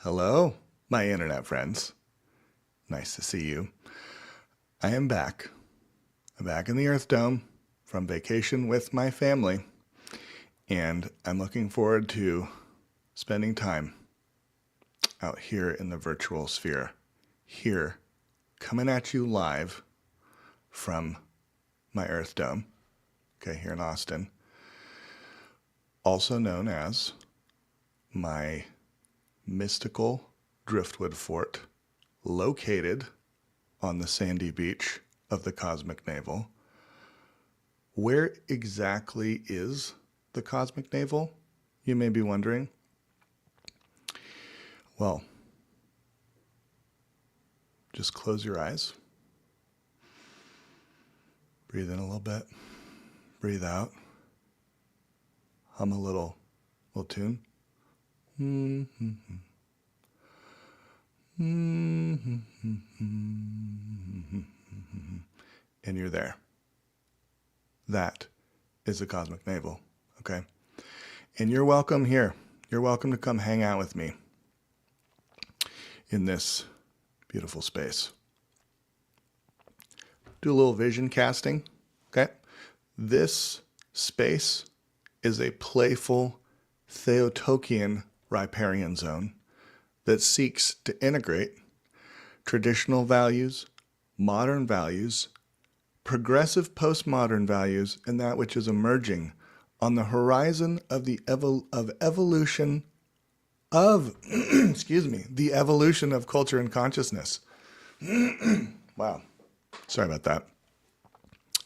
Hello, my internet friends. Nice to see you. I am back. I'm back in the Earth Dome from vacation with my family, and I'm looking forward to spending time out here in the virtual sphere. Here, coming at you live from my Earth Dome, okay, here in Austin, also known as my mystical driftwood fort located on the sandy beach of the cosmic navel. Where exactly is the cosmic navel, you may be wondering? Well, just close your eyes. Breathe in a little bit. Breathe out. Hum a little tune. And you're there. That is the cosmic navel, okay? And you're welcome here. You're welcome to come hang out with me in this beautiful space. Do a little vision casting, okay? This space is a playful Theotokian riparian zone that seeks to integrate traditional values, modern values, progressive postmodern values, and that which is emerging on the horizon of the evolution of the evolution of culture and consciousness. Wow. Sorry about that.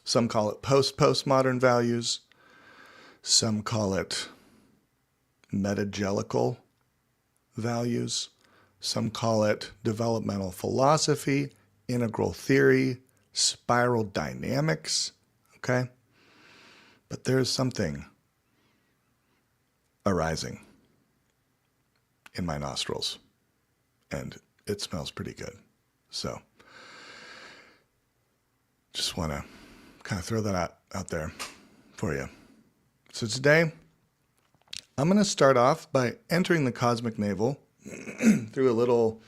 Some call it postmodern values. Some call it metagelical values. Some call it developmental philosophy, integral theory, spiral dynamics, okay? But there's something arising in my nostrils, and it smells pretty good. So just want to kind of throw that out there for you. So today, I'm going to start off by entering the cosmic navel through a little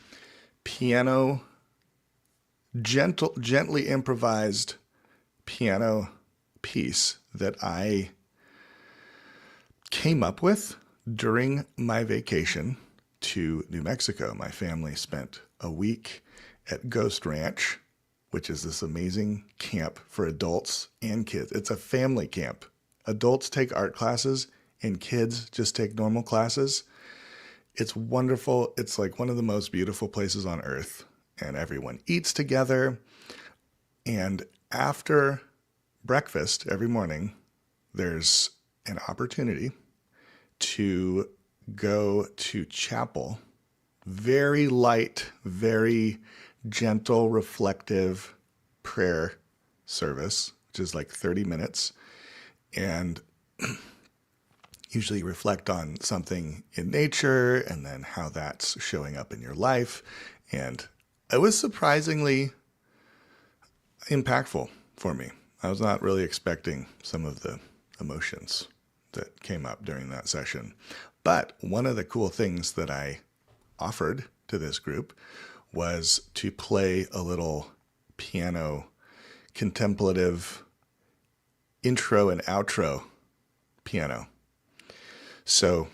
piano, gently improvised piano piece that I came up with during my vacation to New Mexico. My family spent a week at Ghost Ranch, which is this amazing camp for adults and kids. It's a family camp. Adults take art classes and kids just take normal classes. It's wonderful. It's like one of the most beautiful places on earth, and everyone eats together. And after breakfast every morning, there's an opportunity to go to chapel. Very light, very gentle, reflective prayer service, which is like 30 minutes. And usually reflect on something in nature and then how that's showing up in your life. And it was surprisingly impactful for me. I was not really expecting some of the emotions that came up during that session. But one of the cool things that I offered to this group was to play a little piano contemplative intro and outro piano. So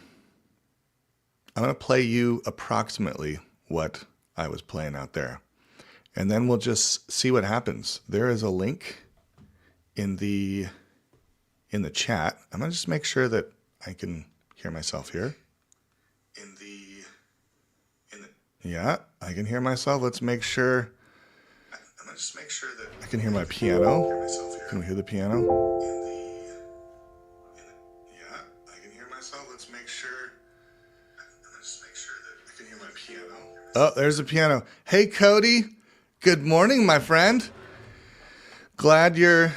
I'm going to play you approximately what I was playing out there, and then we'll just see what happens. There is a link in the chat. I'm going to just make sure that I can hear myself here. Yeah, I can hear myself. Let's make sure. I'm going to just make sure that I can hear my piano. Can we hear the piano? Oh, there's a piano. Hey, Cody. Good morning, my friend. Glad you're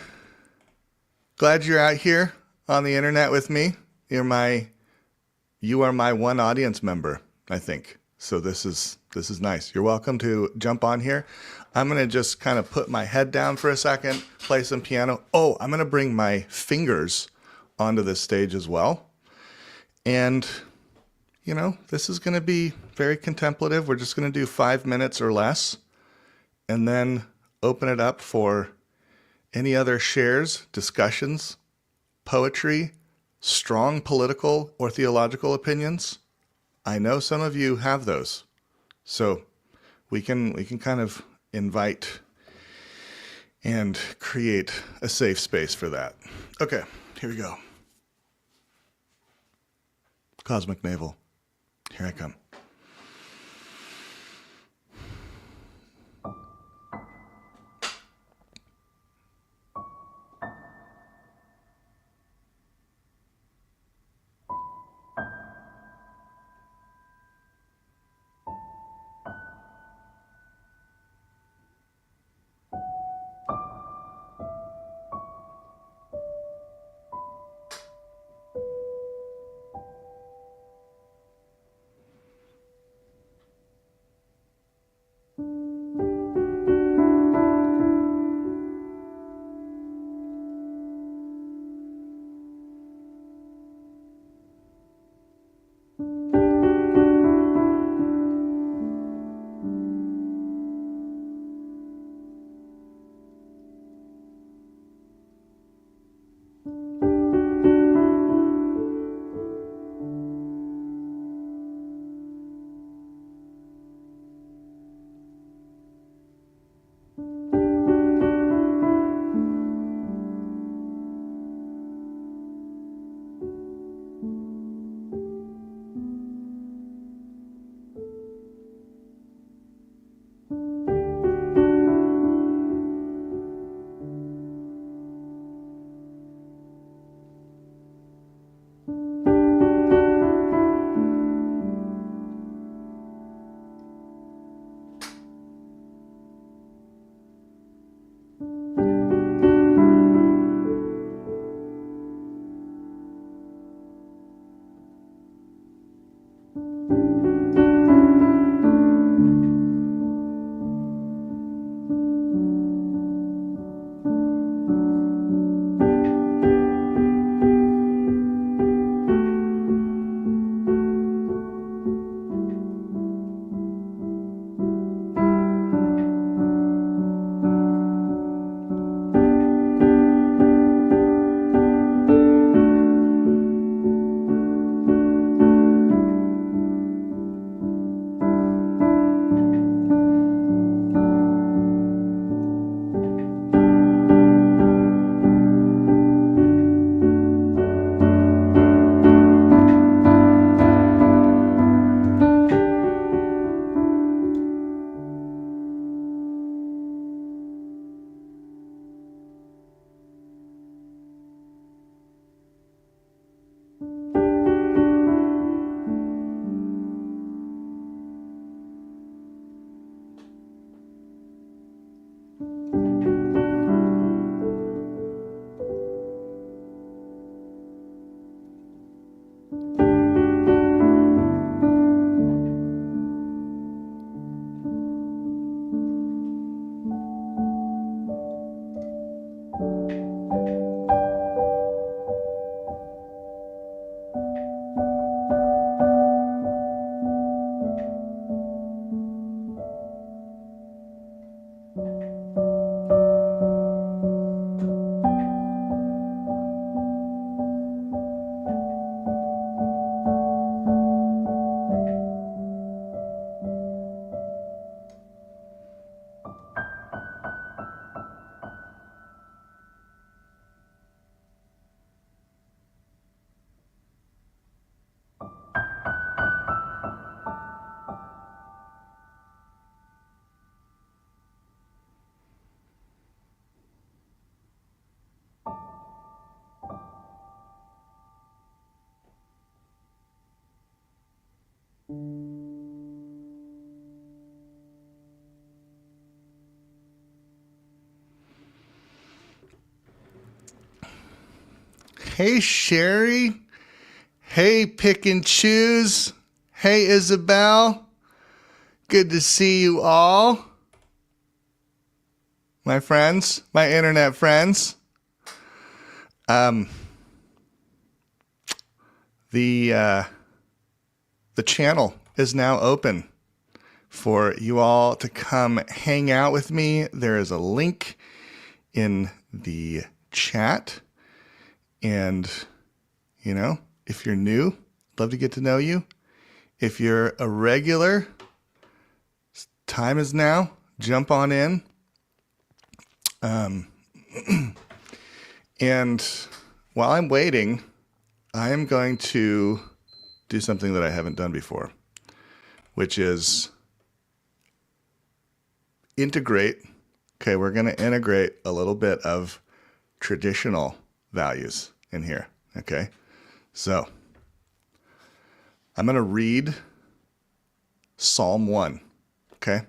out here on the internet with me. You are my one audience member, I think. So this is nice. You're welcome to jump on here. I'm going to just kind of put my head down for a second, play some piano. Oh, I'm going to bring my fingers onto this stage as well. And this is going to be very contemplative. We're just going to do 5 minutes or less and then open it up for any other shares, discussions, poetry, strong political or theological opinions. I know some of you have those. So we can kind of invite and create a safe space for that. Okay, here we go. Cosmic Navel, here I come. Hey, Sherry. Hey, Pick and Choose. Hey, Isabel. Good to see you all. My friends, my internet friends. The the channel is now open for you all to come hang out with me. There is a link in the chat. And, if you're new, love to get to know you. If you're a regular, time is now. Jump on in. And while I'm waiting, I am going to do something that I haven't done before, which is integrate. Okay, we're going to integrate a little bit of traditional values in here. Okay, so I'm going to read Psalm 1. Okay,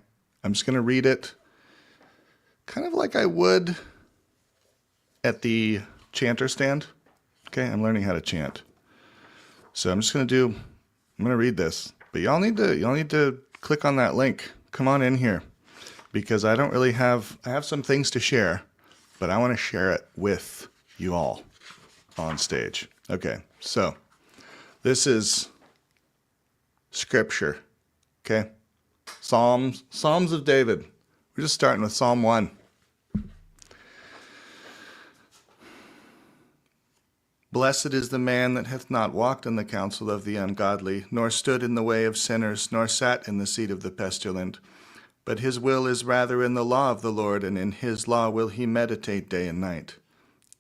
I'm just going to read it kind of like I would at the chanter stand. Okay, I'm learning how to chant. So I'm going to read this, but y'all need to click on that link. Come on in here because I have some things to share, but I want to share it with you all on stage. Okay, so this is scripture. Okay, Psalms of David. We're just starting with Psalm 1. Blessed is the man that hath not walked in the counsel of the ungodly, nor stood in the way of sinners, nor sat in the seat of the pestilent. But his will is rather in the law of the Lord, and in his law will he meditate day and night.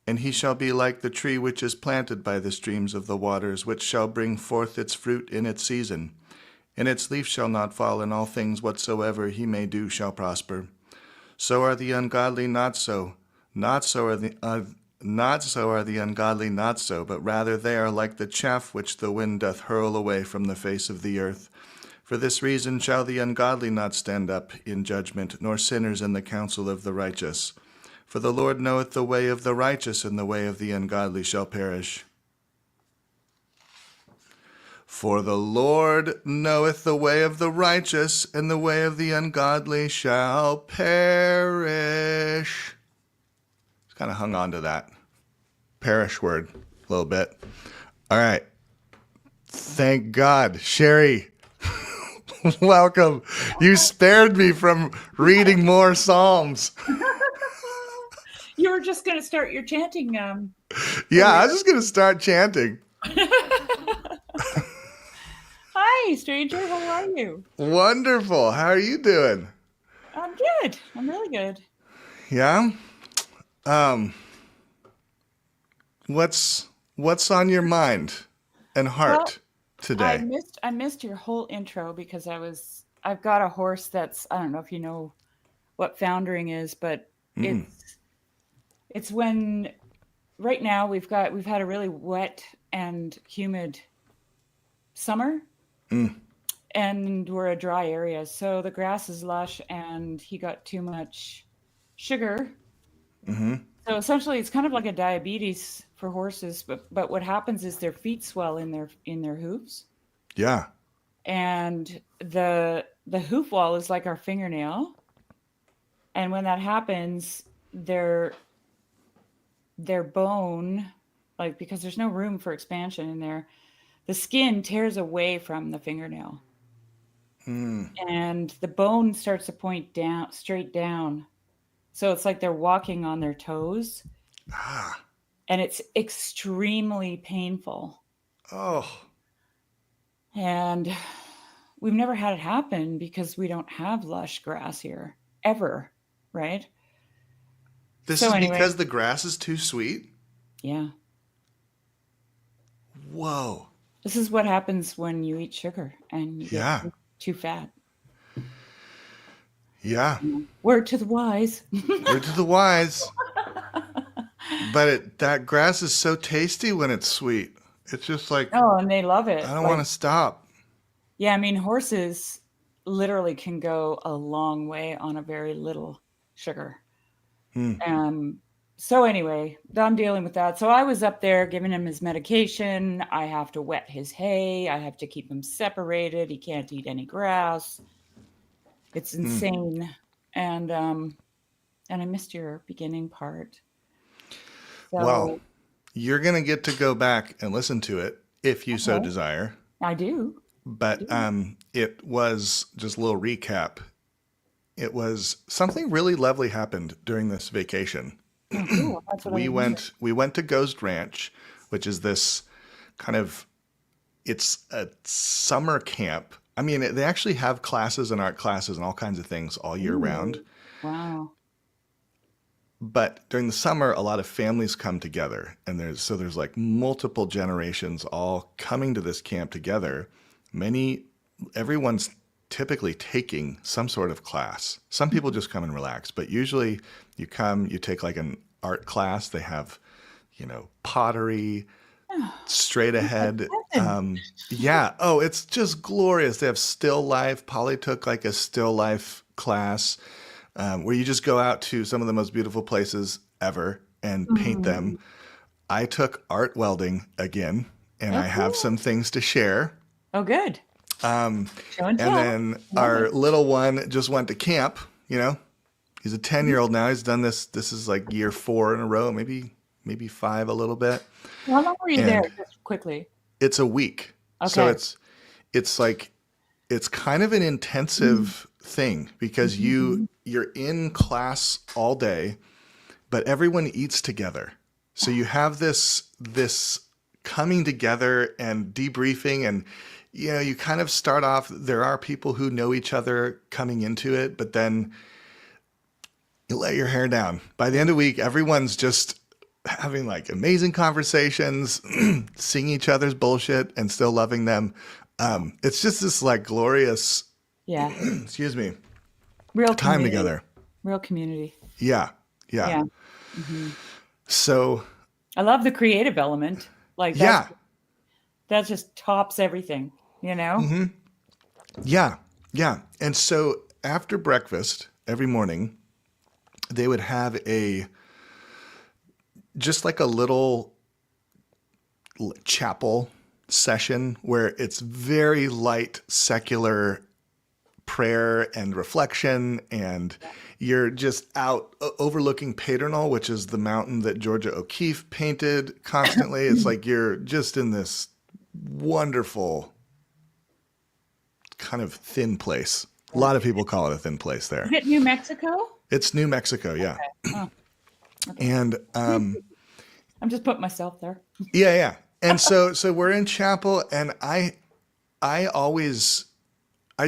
And he shall be like the tree which is planted by the streams of the waters, which shall bring forth its fruit in its season. And its leaf shall not fall, and all things whatsoever he may do shall prosper. So are the ungodly not so. Not so are the ungodly not so, but rather they are like the chaff which the wind doth hurl away from the face of the earth. For this reason shall the ungodly not stand up in judgment, nor sinners in the counsel of the righteous. For the Lord knoweth the way of the righteous, and the way of the ungodly shall perish. For the Lord knoweth the way of the righteous, and the way of the ungodly shall perish. Just kind of hung on to that perish word a little bit. All right. Thank God. Sherry, welcome. You spared me from reading more Psalms. You were just going to start your chanting. Yeah, I was just going to start chanting. Hi, stranger. How are you? Wonderful. How are you doing? I'm good. I'm really good. Yeah? What's on your mind and heart today? I missed your whole intro because I've got a horse that's, I don't know if you know what foundering is, but it's when right now we've had a really wet and humid summer. And we're a dry area, so the grass is lush, and he got too much sugar. So essentially, it's kind of like a diabetes for horses. But what happens is their feet swell in their hooves. Yeah. And the hoof wall is like our fingernail. And when that happens, their bone, like because there's no room for expansion in there, the skin tears away from the fingernail. And the bone starts to point down, straight down. So it's like they're walking on their toes. And it's extremely painful. Oh. And we've never had it happen because we don't have lush grass here, ever, right? This is because the grass is too sweet? Yeah. Whoa. This is what happens when you eat sugar and you get too fat. Yeah. Word to the wise. Word to the wise. But that grass is so tasty when it's sweet. It's just like, oh, and they love it. I don't want to stop. Yeah, I mean, horses literally can go a long way on a very little sugar. So anyway, I'm dealing with that. So I was up there giving him his medication. I have to wet his hay. I have to keep him separated. He can't eat any grass. It's insane. And I missed your beginning part. So, well, you're going to get to go back and listen to it if you so desire. I do. But it was just a little recap. It was something really lovely happened during this vacation. Oh, cool. That's what I We remember. went to Ghost Ranch, which is this kind of it's a summer camp. I mean, they actually have classes and art classes and all kinds of things all year round. Ooh, wow. But during the summer, a lot of families come together, and there's like multiple generations all coming to this camp together. Everyone's typically taking some sort of class. Some people just come and relax, but usually you take like an art class. They have, pottery, Oh, straight it's like ahead. heaven. Yeah. Oh, it's just glorious. They have still life. Polly took like a still life class where you just go out to some of the most beautiful places ever and paint them. Mhm. I took art welding again, and Oh, I have cool. some things to share. Oh, good. Show and And tell. then Love our it. little one just went to camp. He's a 10-year-old now. He's done this. This is like year 4 in a row, maybe 5 a little bit. How long were you there? And Just quickly. it's a week. So Okay. it's like it's kind of an intensive thing because Mm-hmm. you're in class all day, but everyone eats together. So you have this coming together and debriefing, and you kind of start off, there are people who know each other coming into it, but then you let your hair down. By the end of the week, everyone's just having like amazing conversations, seeing each other's bullshit and still loving them. It's just this like glorious, Yeah. excuse me, Real time community. together. Real community. Yeah, yeah. Yeah. Hmm. So I love the creative element. Like yeah, that just tops everything, you know? yeah, yeah. And so after breakfast every morning, they would have just like a little chapel session where it's very light secular prayer and reflection, and you're just out overlooking Paternal, which is the mountain that Georgia O'Keeffe painted constantly. It's like you're just in this wonderful kind of thin place. A Yeah. lot of people call it a thin place Is there. it New Mexico? It's New Mexico, yeah. Oh, okay. And I'm just putting myself there. yeah, yeah. And so we're in chapel, and I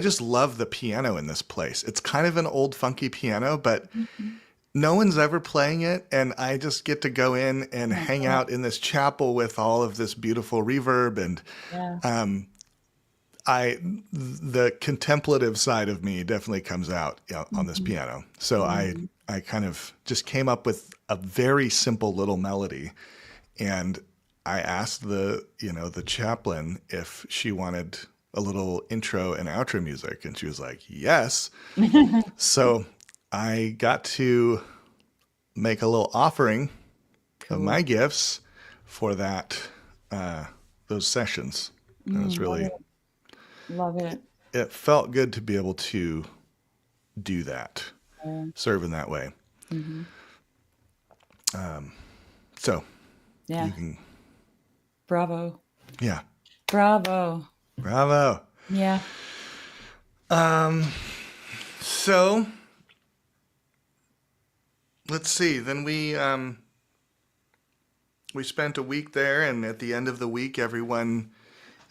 just love the piano in this place. It's kind of an old funky piano, but Mhm. no one's ever playing it, and I just get to go in and Oh, hang yeah. out in this chapel with all of this beautiful reverb, and Yeah. I the contemplative side of me definitely comes out, on this Mhm. piano. So Mhm. I kind of just came up with a very simple little melody, and I asked the chaplain if she wanted a little intro and outro music, and she was like, "Yes." So I got to make a little offering of my Cool. gifts for those sessions. And it was Love really, it. Love it. it felt good to be able to do that, Yeah. serve in that way. Hmm. So Yeah. you can, Bravo. yeah, Bravo. bravo. Yeah. So let's see. Then we spent a week there, and at the end of the week, everyone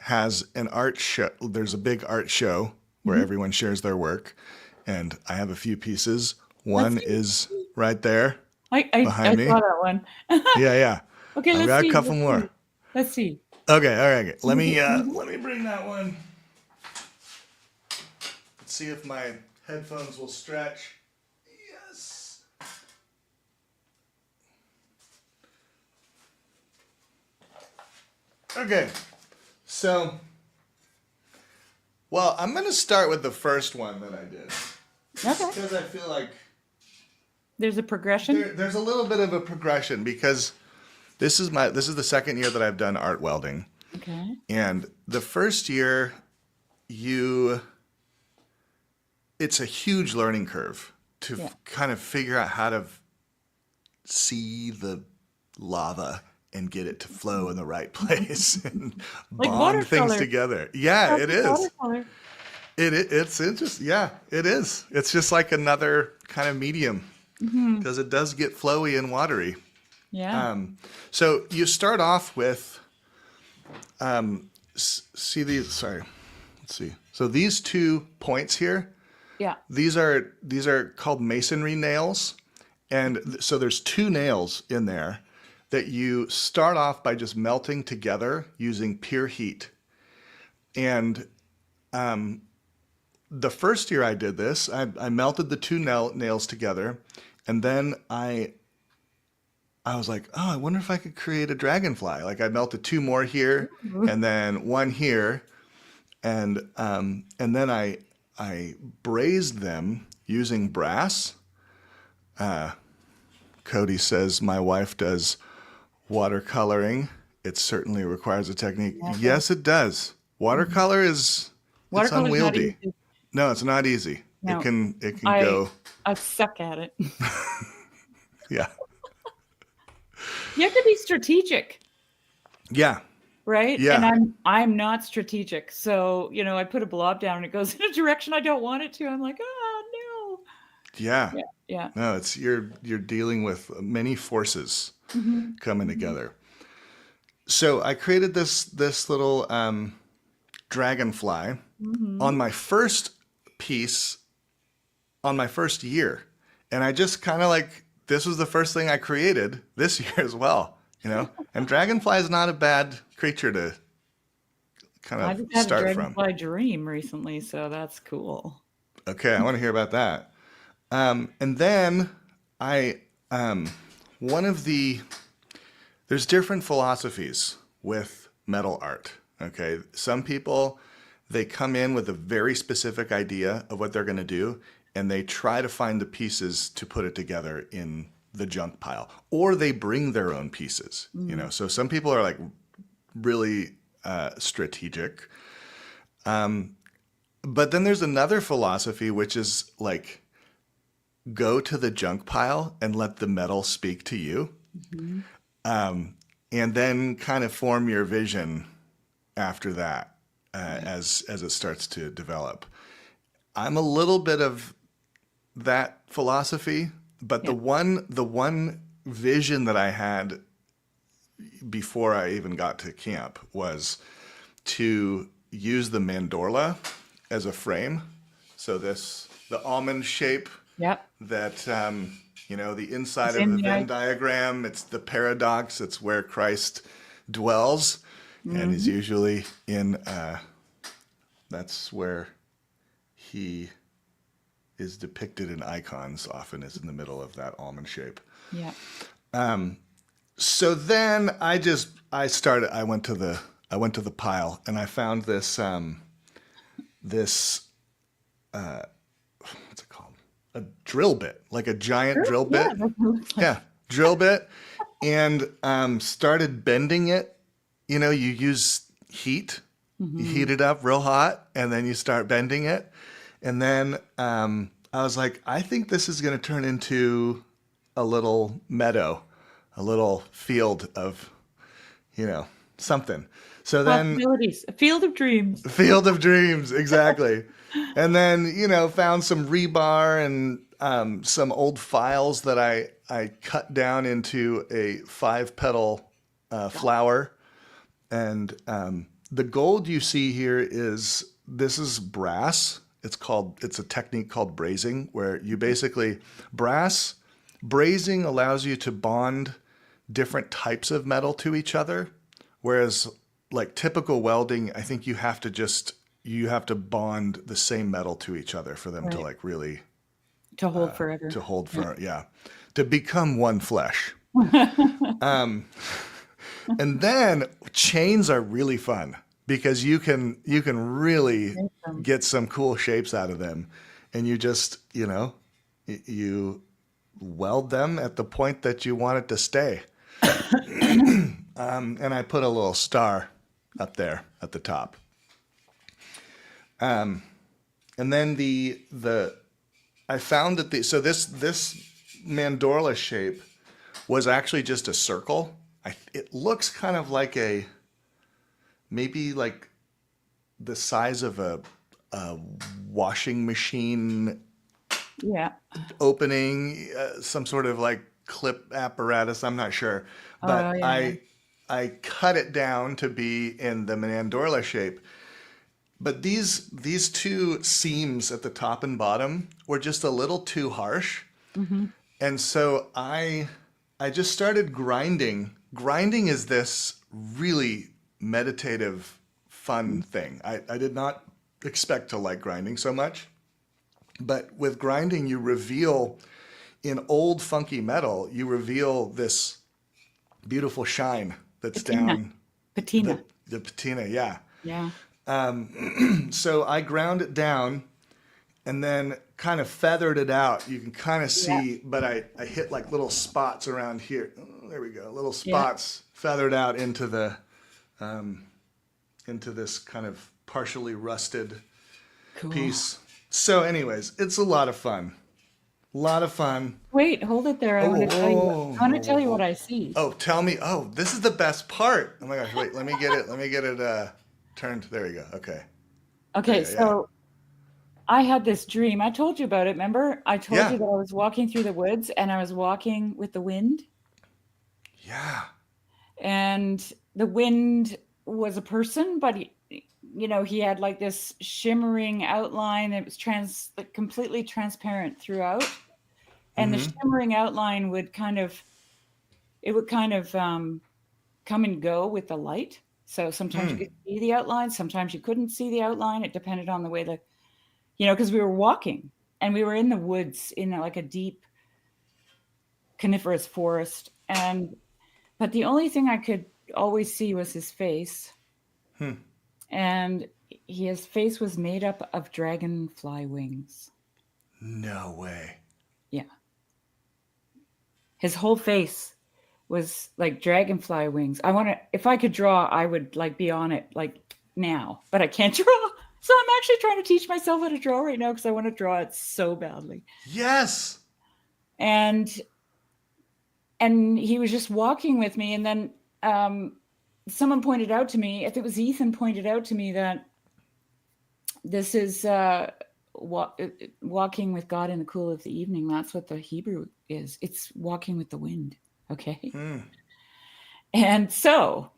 has an art show. There's a big art show where Hmm. everyone shares their work, and I have a few pieces. Let's One see. is right there I behind me. saw that one. Yeah, yeah. Okay, I've let's got a see. couple Let's more. see. Let's see. Okay, all right. Okay. Let me Mhm. let me bring that one. Let's see if my headphones will stretch. Yes. Okay. So, well, I'm going to start with the first one that I did Okay. because I feel like There's a progression. there's a little bit of a progression because this is the second year that I've done art welding. Okay. And the first year it's a huge learning curve to Yeah. kind of figure out how to see the lava and get it to flow in the right place and Like bond things watercolor. together. Yeah, Sounds it like is. watercolor. It's interesting. Yeah, it is. It's just like another kind of medium Hmm. because it does get flowy and watery. Yeah. So you start off with, see these, sorry, let's see. So these 2 points here, Yeah. these are called masonry nails. And so there's 2 nails in there that you start off by just melting together using pure heat. And the first year I did this, I melted the 2 nails together, and then I was like, oh, I wonder if I could create a dragonfly. Like I melted 2 more here, Ooh. and then 1 here, and then I brazed them using brass. Cody says my wife does watercoloring. It certainly requires a technique. Yeah, it does. Yes, it does. Watercolor it's Watercolor's not unwieldy. easy. No, it's not easy. It No. can I go. I suck at it. Yeah. You have to be strategic, Yeah. right? And Yeah. I'm not strategic. So, I put a blob down and it goes in a direction I don't want it to. I'm like, oh no. Yeah. Yeah. Yeah. No, it's you're dealing with many forces Hmm. coming Hmm. together. So I created this little dragonfly Hmm. on my first piece on my first year, and I just kind of like this was the first thing I created this year as well. And dragonfly is not a bad creature to kind I of just had a start from. dragonfly dream recently, so that's cool. Okay, I want to hear about that. And then I, one of the, there's different philosophies with metal art. Okay, some people, they come in with a very specific idea of what they're going to do, and they try to find the pieces to put it together in the junk pile, or they bring their own pieces. Mm. So some people are like really strategic. But then there's another philosophy, which is like, go to the junk pile and let the metal speak to you, Hmm. and then kind of form your vision after that as it starts to develop. I'm a little bit of that philosophy, but Yeah. the one vision that I had before I even got to camp was to use the mandorla as a frame. So the almond shape Yep. that the inside It's of in the the Venn eye. diagram, it's the paradox, it's where Christ dwells, and is Hmm. usually in that's where he is depicted in icons, often is in the middle of that almond shape. Yeah. So then I went to the pile, and I found this what's it called? A drill bit, like a giant Sure. drill Yeah. bit. That's what it looks like. Yeah, drill bit, and started bending it. You use heat, you Hmm. heat it up real hot, and then you start bending it. And then I was like, I think this is going to turn into a little meadow, a little field of, something. So then, Possibilities. A field of dreams. field of dreams, exactly. And then, found some rebar and some old files that I cut down into a 5-petal flower. And the gold you see here this is brass. It's a technique called brazing, where you basically, brazing allows you to bond different types of metal to each other. Whereas like typical welding, I think you have to bond the same metal to each other for them to Right. like really To hold forever. to hold Yeah. for, yeah, to become one flesh. And then chains are really fun because you can really Make them. get some cool shapes out of them, and you just you weld them at the point that you want it to stay. And I put a little star up there at the top. And then I found that so this mandorla shape was actually just a circle, it looks kind of like maybe like the size of a washing machine Yeah. opening, some sort of like clip apparatus. I'm not sure, Oh, but yeah. I cut it down to be in the mandorla shape. But these two seams at the top and bottom were just a little too harsh, Hmm. and so I just started grinding. Grinding is this really meditative, fun thing. I did not expect to like grinding so much. But with grinding, you reveal in old funky metal, you reveal this beautiful shine that's Patina. down Patina. the patina. Yeah. Yeah. So I ground it down and then kind of feathered it out. You can kind of Yeah. see, but I hit like little spots around here. Oh, there we go. Little Yeah. spots feathered out into this kind of partially rusted Cool. piece. So, anyways, it's a lot of fun. A lot of fun. Wait, hold it there. I want Oh, to tell you. I want to tell you oh, what I see. oh, tell me. Oh, this is the best part. Oh my gosh, wait, let me get it. Let me get it turned. There you go. Okay. There you Okay, go. Yeah. so I had this dream. I told you about it. Remember? I told Yeah. you that I was walking through the woods and I was walking with the wind, Yeah. and the wind was a person, but he had like this shimmering outline that was like completely transparent throughout, and the Mm-hmm. shimmering outline would kind of come and go with the light. So sometimes you Hmm. could see the outline, sometimes you couldn't see the outline. It depended on the way because we were walking and we were in the woods in like a deep coniferous forest. But the only thing I could always see was his face. Hmm. And his face was made up of dragonfly wings. No way. Yeah. His whole face was like dragonfly wings. If I could draw, I would like be on it like now, but I can't draw. So I'm actually trying to teach myself how to draw right now because I want to draw it so badly. Yes. And he was just walking with me, and then someone pointed out to me, if it was Ethan, pointed out to me that this is walking with God in the cool of the evening. That's what the Hebrew is. It's walking with the wind. Okay. Hmm. And so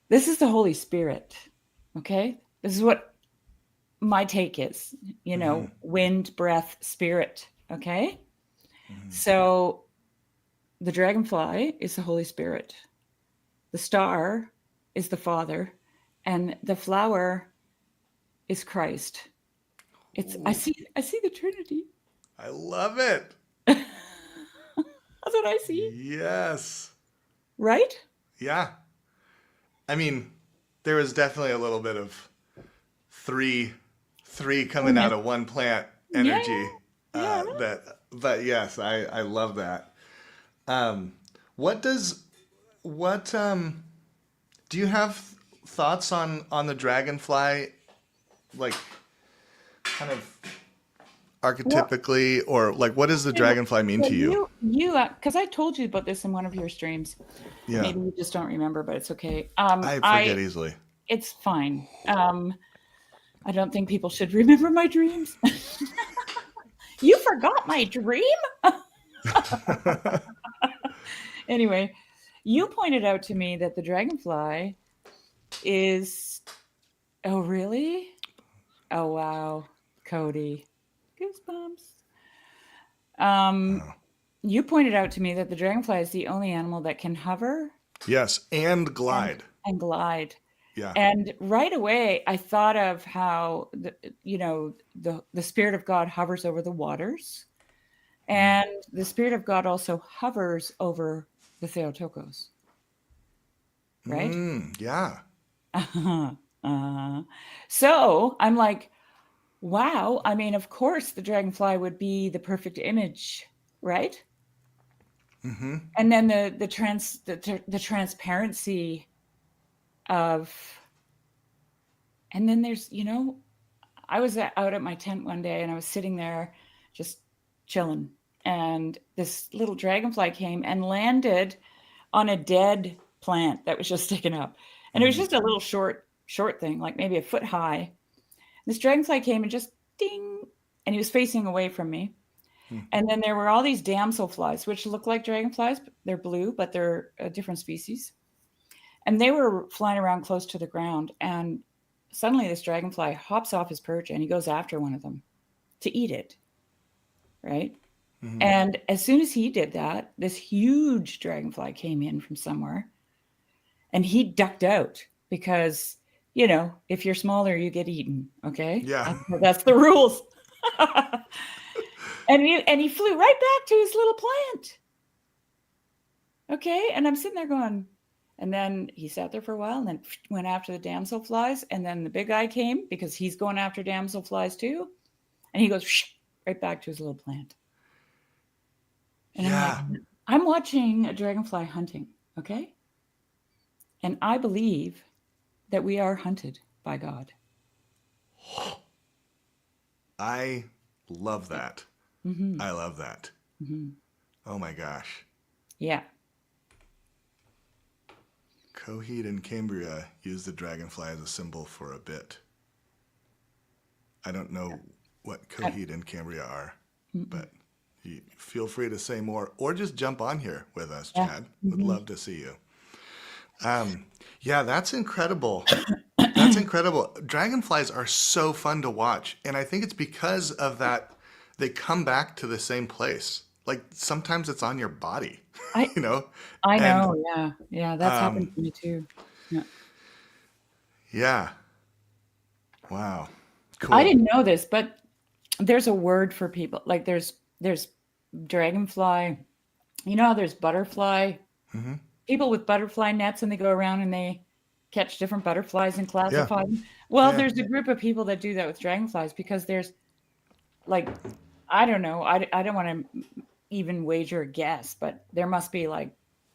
this is the Holy Spirit. Okay. This is what my take is, Mm-hmm. wind, breath, spirit. Okay. Mm-hmm. So the dragonfly is the Holy Spirit. The star is the Father, and the flower is Christ. I Ooh, see the Trinity. I love it. That's what I see, Yes. right? Yeah. I mean, there was definitely a little bit of three coming out Amen. of one plant Yeah, energy. yeah. But yes, I love that. Um, what does what do you have thoughts on the dragonfly, like kind of Well, archetypically, or like what does the well, dragonfly mean to you? because I told you about this in one of your streams. Yeah, Maybe you just don't remember, but it's okay. I forget easily. It's fine. I don't think people should remember my dreams. You forgot my dream? Anyway, you pointed out to me that the dragonfly is. Oh, really? Oh, wow. Cody. Goosebumps. Um, Oh. you pointed out to me that the dragonfly is the only animal that can hover Yes, and and, glide. glide. Yeah. And right away, I thought of how the Spirit of God hovers over the waters, Mm. and the Spirit of God also hovers over the Theotokos, right? Mm, yeah. Uh, so I'm like, wow. I mean, of course, the dragonfly would be the perfect image, right? Mm-hmm. And then the transparency of, and then there's I was out at my tent one day and I was sitting there just chilling, and this little dragonfly came and landed on a dead plant that was just sticking up. And it was just a little short thing, like maybe a foot high. This dragonfly came and just ding, and he was facing away from me. And then there were all these damselflies, which look like dragonflies. They're blue, but they're a different species. And they were flying around close to the ground. And suddenly this dragonfly hops off his perch and he goes after one of them to eat it. Right? And as soon as he did that, this huge dragonfly came in from somewhere and he ducked out because, you know, if you're smaller, you get eaten. Okay. Yeah. That's the rules. And he flew right back to his little plant. Okay. And I'm sitting there going, and then he sat there for a while and then went after the damselflies. And then the big guy came because he's going after damselflies too. And he goes right back to his little plant. And I'm watching a dragonfly hunting. Okay. And I believe that we are hunted by God. I love that. I love that. Oh my gosh. Yeah. Coheed and Cambria used the dragonfly as a symbol for a bit. I don't know what Coheed and Cambria are, but you feel free to say more or just jump on here with us, Chad. Would love to see you. Yeah, that's incredible. That's incredible. Dragonflies are so fun to watch. And I think it's because of that, they come back to the same place. Like sometimes it's on your body, you know? I know. Yeah. Yeah. That's happened to me too. Yeah. Yeah. Wow. Cool. I didn't know this, but there's a word for people. Like there's dragonfly. You know how there's butterfly? People with butterfly nets and they go around and they catch different butterflies and classify them. Well, there's a group of people that do that with dragonflies because there's like, I don't know. I don't want to even wager a guess, but there must be like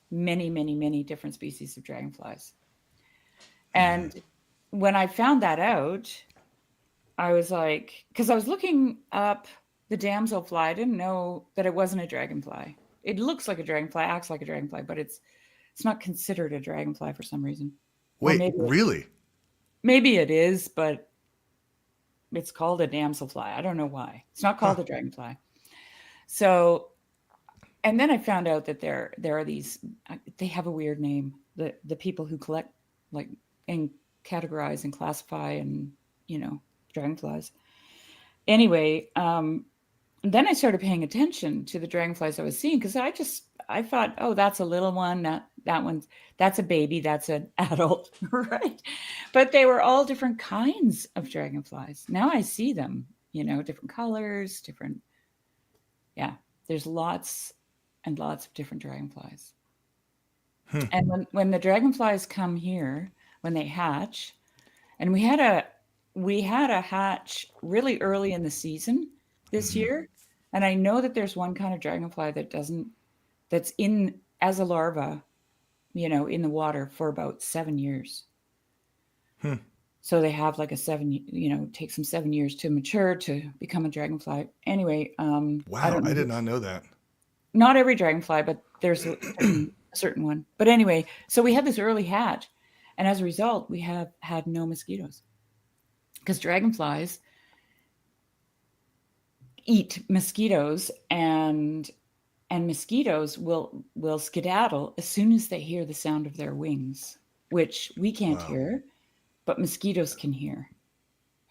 many, many, many different species of dragonflies. And when I found that out, I was like, because I was looking up the damselfly. I didn't know that it wasn't a dragonfly. It looks like a dragonfly, acts like a dragonfly, but it's not considered a dragonfly for some reason. Wait, really? Maybe it is, but it's called a damselfly. I don't know why. It's not called a dragonfly. So, and then I found out that there are these, they have a weird name. The people who collect like and categorize and classify and, you know, dragonflies. Anyway, then I started paying attention to the dragonflies I was seeing because I thought, oh, that's a little one. That one's, that's a baby. That's an adult, right? But they were all different kinds of dragonflies. Now I see them, you know, different colors, different. Yeah, there's lots and lots of different dragonflies. And when the dragonflies come here, when they hatch, and we had a hatch really early in the season this year, and I know that there's one kind of dragonfly that's in as a larva, you know, in the water for about 7 years. So they have like takes them 7 years to mature to become a dragonfly. Anyway, wow, I did not know that. Not every dragonfly, but there's a certain one. But anyway, so we had this early hatch, and as a result, we have had no mosquitoes because dragonflies eat mosquitoes, and mosquitoes will skedaddle as soon as they hear the sound of their wings, which we can't hear, but mosquitoes can hear.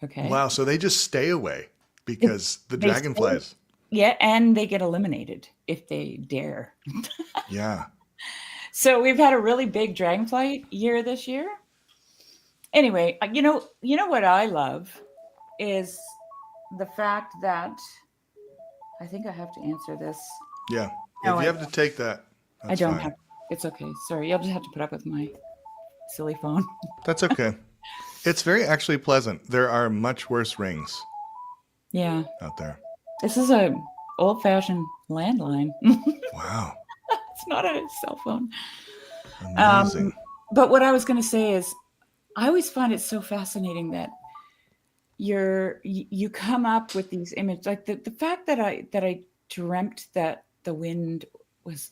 Okay. Wow. So they just stay away because the dragonflies. Yeah. And they get eliminated if they dare. Yeah. So we've had a really big dragonfly year this year. Anyway, you know what I love is the fact that I think I have to answer this. Yeah. No, if you have to take that, that's I don't fine. have. It's okay. Sorry. You'll just have to put up with my silly phone. That's okay. It's very actually pleasant. There are much worse rings. Yeah. Out there. This is a old-fashioned landline. Wow. It's not a cell phone. Amazing. But what I was going to say is, I always find it so fascinating that you come up with these images, like the fact that I dreamt that the wind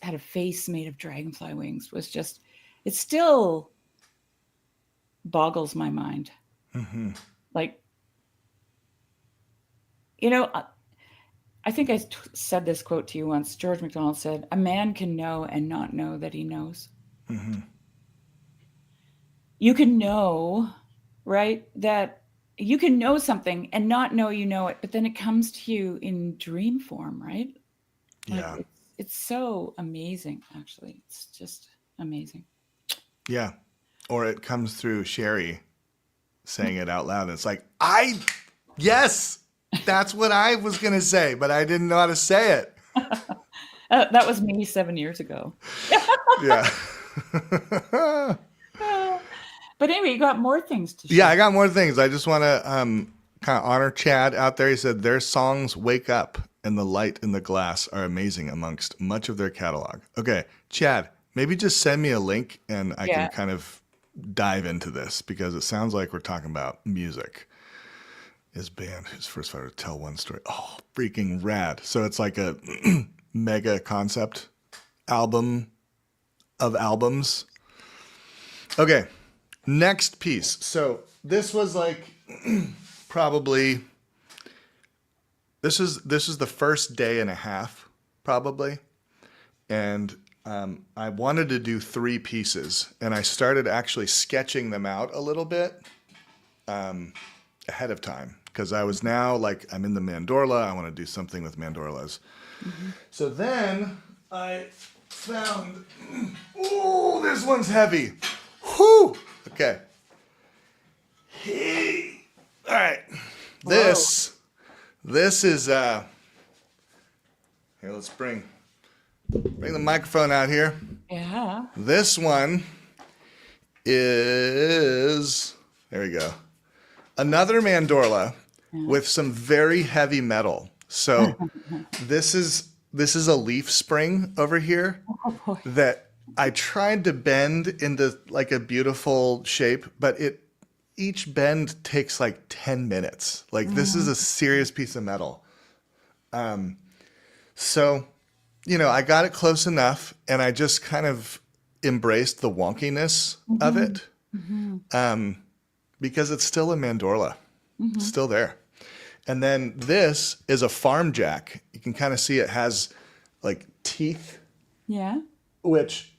had a face made of dragonfly wings was just, it still boggles my mind. Mm-hmm. Like, you know, I think I said this quote to you once. George MacDonald said, "A man can know and not know that he knows." Mm-hmm. You can know, right? That you can know something and not know you know it, but then it comes to you in dream form, right? Like Yeah. it's so amazing, actually. It's just amazing. Yeah. Or it comes through Sherry saying it out loud. And it's like, yes, that's what I was going to say, but I didn't know how to say it. That was me 7 years ago. Yeah. But anyway, you got more things to share. Yeah, I got more things. I just want to kind of honor Chad out there. He said their songs "Wake Up" and "The Light in the Glass" are amazing amongst much of their catalog. Okay, Chad, maybe just send me a link and I can kind of dive into this because it sounds like we're talking about music. His band, his first fighter, tell one story. Oh, freaking rad! So it's like a mega concept album of albums. Okay. Next piece. So this was like probably this is the first day and a half probably, and I wanted to do 3 pieces, and I started actually sketching them out a little bit ahead of time because I was now like I'm in the mandorla. I want to do something with mandorlas. Mm-hmm. So then I found. Oh, this one's heavy. Whew. Okay. Hey. All right. This is here, let's bring the microphone out here. Yeah. This one is, there we go, another mandorla with some very heavy metal. So this is a leaf spring over here that I tried to bend into like a beautiful shape, but each bend takes like 10 minutes. Like this is a serious piece of metal. So, I got it close enough and I just kind of embraced the wonkiness of it. Because it's still a mandorla. It's still there. And then this is a farm jack. You can kind of see it has like teeth. Yeah. Which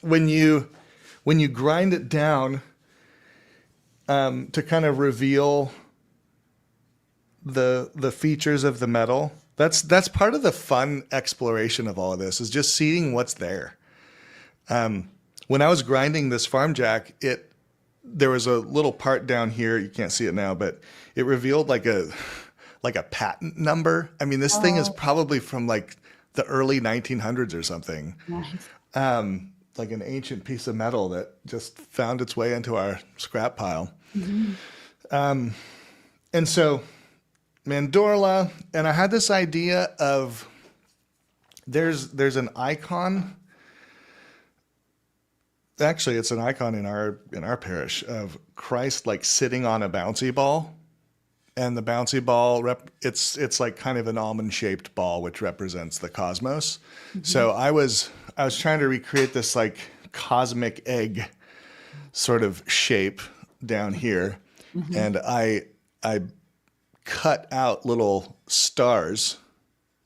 when you grind it down to kind of reveal the features of the metal, that's part of the fun exploration of all of this is just seeing what's there. When I was grinding this farm jack, there was a little part down here, you can't see it now, but it revealed like a patent number. I mean, this thing is probably from like the early 1900s or something. Nice. Like an ancient piece of metal that just found its way into our scrap pile. And so mandorla, and I had this idea of there's an icon. Actually, it's an icon in our parish of Christ like sitting on a bouncy ball. And the bouncy ball, it's like kind of an almond-shaped ball, which represents the cosmos. So I was trying to recreate this like cosmic egg sort of shape down here, and I cut out little stars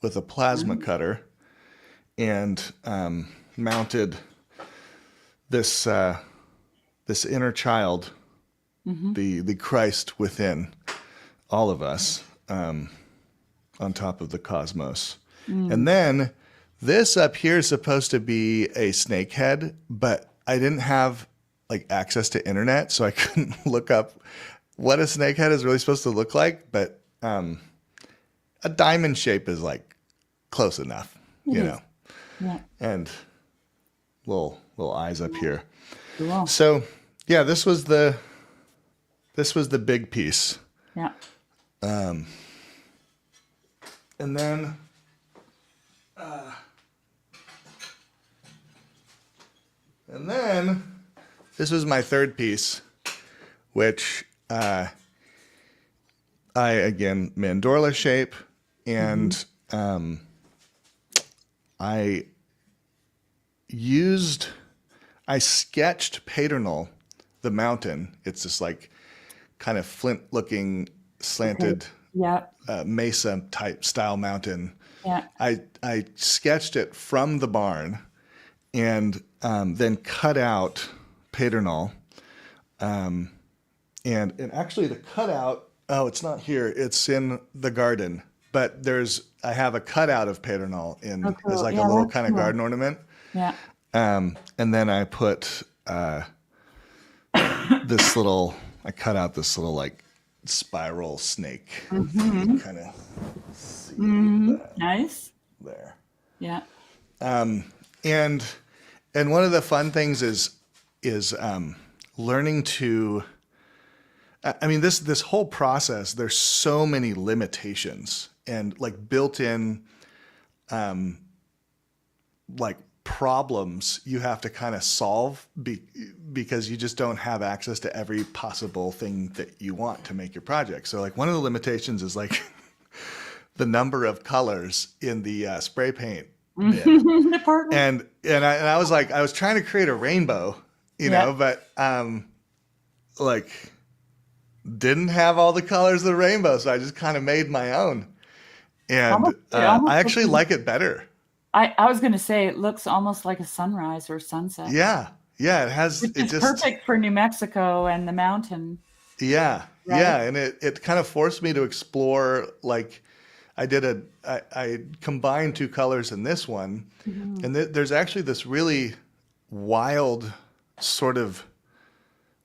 with a plasma cutter, and mounted this inner child, the Christ within all of us, on top of the cosmos. And then this up here is supposed to be a snake head, but I didn't have like access to internet, so I couldn't look up what a snake head is really supposed to look like. But a diamond shape is like close enough, Yeah. and little eyes up here. Cool. So yeah, this was the big piece. Yeah. And then this was my third piece, which I again mandorla shape, and I I sketched Paternal, the mountain. It's this like kind of flint looking Okay. slanted Yeah. mesa type style mountain. Yeah. I sketched it from the barn and then cut out Paternal. And actually the cutout, oh, it's not here. It's in the garden. But I have a cutout of Paternal Oh, as cool. like a Yeah, little that's kind of cool. garden ornament. Yeah. And then I put I cut out this little like spiral snake. You can Mm-hmm. kind of see Mm-hmm. that Nice. there. Yeah. And one of the fun things is learning to. I mean, this whole process. There's so many limitations and like built-in like problems you have to kind of solve because you just don't have access to every possible thing that you want to make your project. So like one of the limitations is like the number of colors in the spray paint bin. Department. And I was like, I was trying to create a rainbow, Yeah. but like didn't have all the colors of the rainbow, so I just kind of made my own. And It almost I looks actually like, like it better. I was going to say it looks almost like a sunrise or sunset, Yeah. Yeah, it has which it is just perfect for New Mexico and the mountain, yeah. right? Yeah, and it kind of forced me to explore like I combined two colors in this one, Hmm. and there's actually this really wild sort of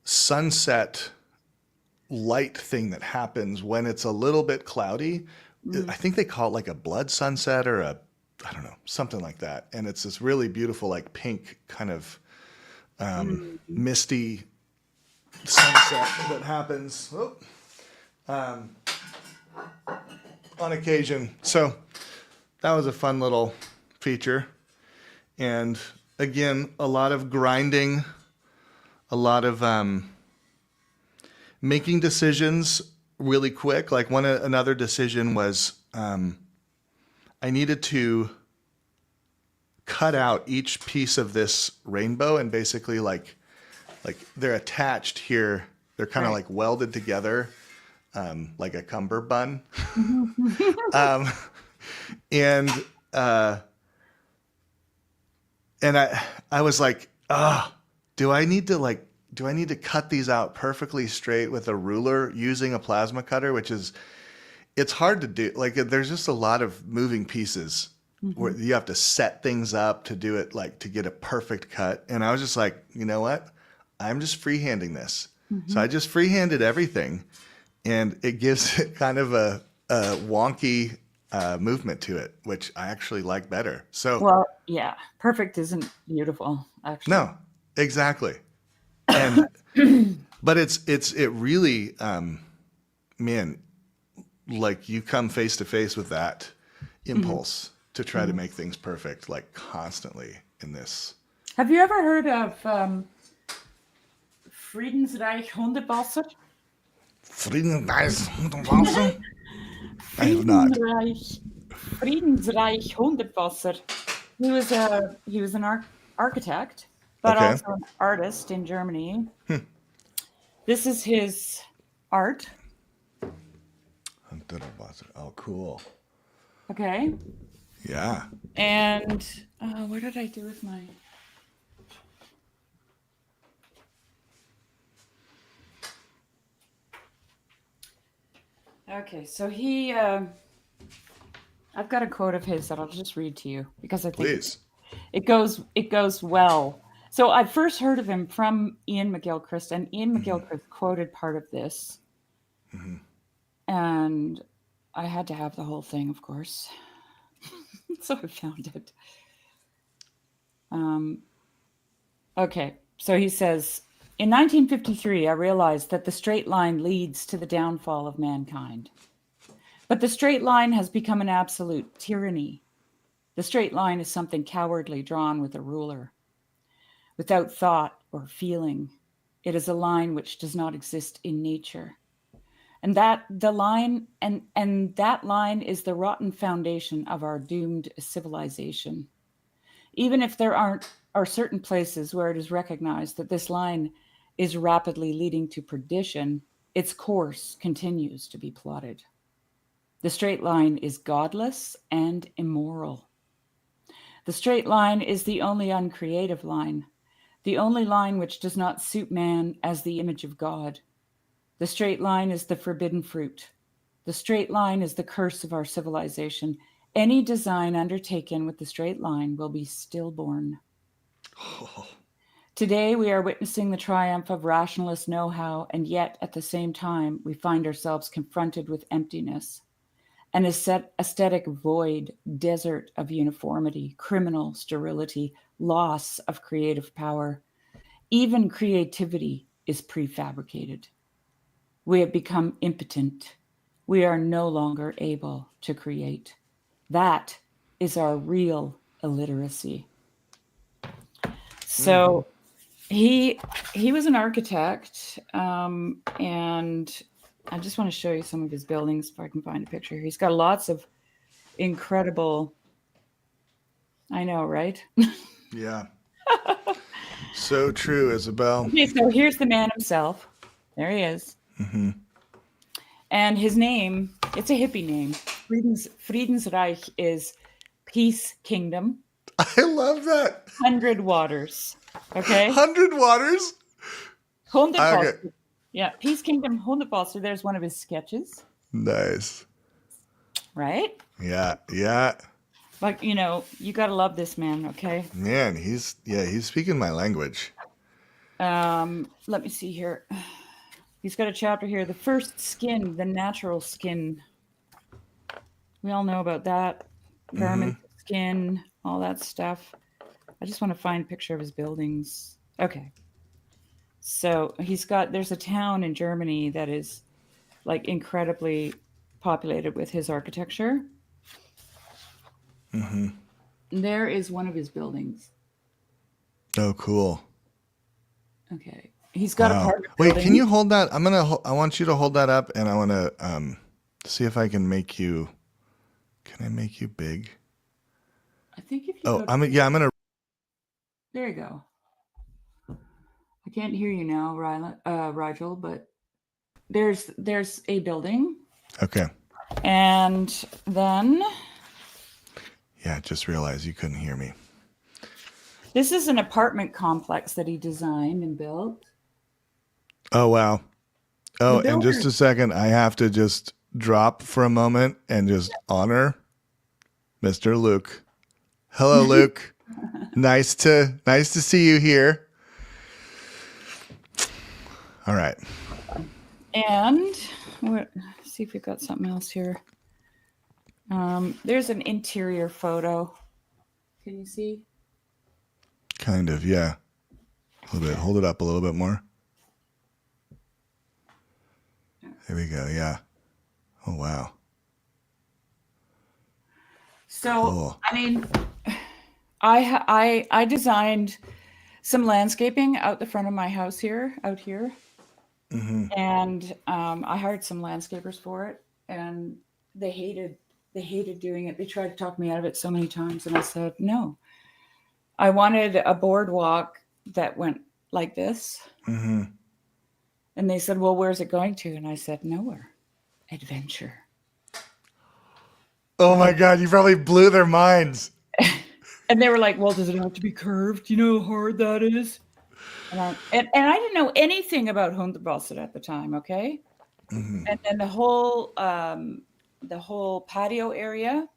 sunset light thing that happens when it's a little bit cloudy. I think they call it like a blood sunset or I don't know, something like that. And it's this really beautiful, like pink kind of Mm-hmm. misty sunset that happens on occasion. So that was a fun little feature. And again, a lot of grinding, a lot of making decisions really quick. Like another decision was I needed to cut out each piece of this rainbow and basically like they're attached here. They're kind of Right. like welded together, like a cummerbund. And uh, and I was like, do I need to cut these out perfectly straight with a ruler using a plasma cutter, which is it's hard to do. Like there's just a lot of moving pieces where Hmm. you have to set things up to do it like to get a perfect cut. And I was just like, you know what? I'm just freehanding this. So Hmm. I just freehanded everything, and it gives it kind of a wonky movement to it, which I actually like better. So Well, yeah, perfect isn't beautiful, actually. no, exactly. And but it really man, like you come face to face with that Hmm. impulse to try to Hmm. make things perfect like constantly in this. Have you ever heard of Friedensreich Hundewasser? Friedenreich. I have not. Friedenreich, Friedensreich Hundewasser. He was an architect, but Okay. also an artist in Germany. This is his art. Oh, cool. Okay, Yeah. and what did I do with my? Okay, so I've got a quote of his that I'll just read to you because I think Please. it goes well. So I first heard of him from Ian McGilchrist, and Ian McGilchrist quoted part of this, and I had to have the whole thing, of course. So I found it. Um, okay, so he says, in 1953, I realized that the straight line leads to the downfall of mankind. But the straight line has become an absolute tyranny. The straight line is something cowardly drawn with a ruler, without thought or feeling. It is a line which does not exist in nature. And that line is the rotten foundation of our doomed civilization. Even if there are certain places where it is recognized that this line is rapidly leading to perdition, its course continues to be plotted. The straight line is godless and immoral. The straight line is the only uncreative line, the only line which does not suit man as the image of God. The straight line is the forbidden fruit. The straight line is the curse of our civilization. Any design undertaken with the straight line will be stillborn. Oh, Today, we are witnessing the triumph of rationalist know how, and yet at the same time, we find ourselves confronted with emptiness, an aesthetic void, desert of uniformity, criminal sterility, loss of creative power. Even creativity is prefabricated. We have become impotent. We are no longer able to create. That is our real illiteracy. So he was an architect, and I just want to show you some of his buildings if I can find a picture here. He's got lots of incredible. I know, right? yeah. So true, Isabel. Okay, so here's the man himself. There he is. And his name, it's a hippie name. Friedensreich is peace kingdom. I love that. 100 waters. Okay? 100 waters? 100 Okay. waters. Yeah, peace kingdom, 100 waters. There's one of his sketches. Nice. Right? Yeah, yeah. Like, you got to love this man, okay? Man, he's speaking my language. Let me see here. He's got a chapter here. The first skin, the natural skin. We all know about that. Garment, skin, all that stuff. I just want to find a picture of his buildings. Okay. So there's a town in Germany that is like incredibly populated with his architecture. There is one of his buildings. Oh, cool. Okay. He's got a part. Wait, can you hold that? I want you to hold that up, and I want to see if I can make you. Can I make you big? I think if you. I'm gonna. There you go. I can't hear you now, Rigel, but there's a building. Okay. And then. Yeah, just realized you couldn't hear me. This is an apartment complex that he designed and built. Oh, wow. Oh, and just a second, I have to just drop for a moment and just honor Mr. Luke. Hello, Luke. Nice to see you here. All right. And see if we've got something else here. There's an interior photo. Can you see? Kind of, yeah. A little bit. Hold it up a little bit more. There we go. Yeah. Oh, wow. So, cool. I mean, I designed some landscaping out the front of my house out here. And I hired some landscapers for it, and they hated doing it. They tried to talk me out of it so many times, and I said no. I wanted a boardwalk that went like this. And they said, well, where's it going to? And I said, nowhere. Adventure. Oh my God, you probably blew their minds. And they were like, well, does it have to be curved? You know how hard that is? And I didn't know anything about Hunderbosset at the time, okay? And then the whole patio area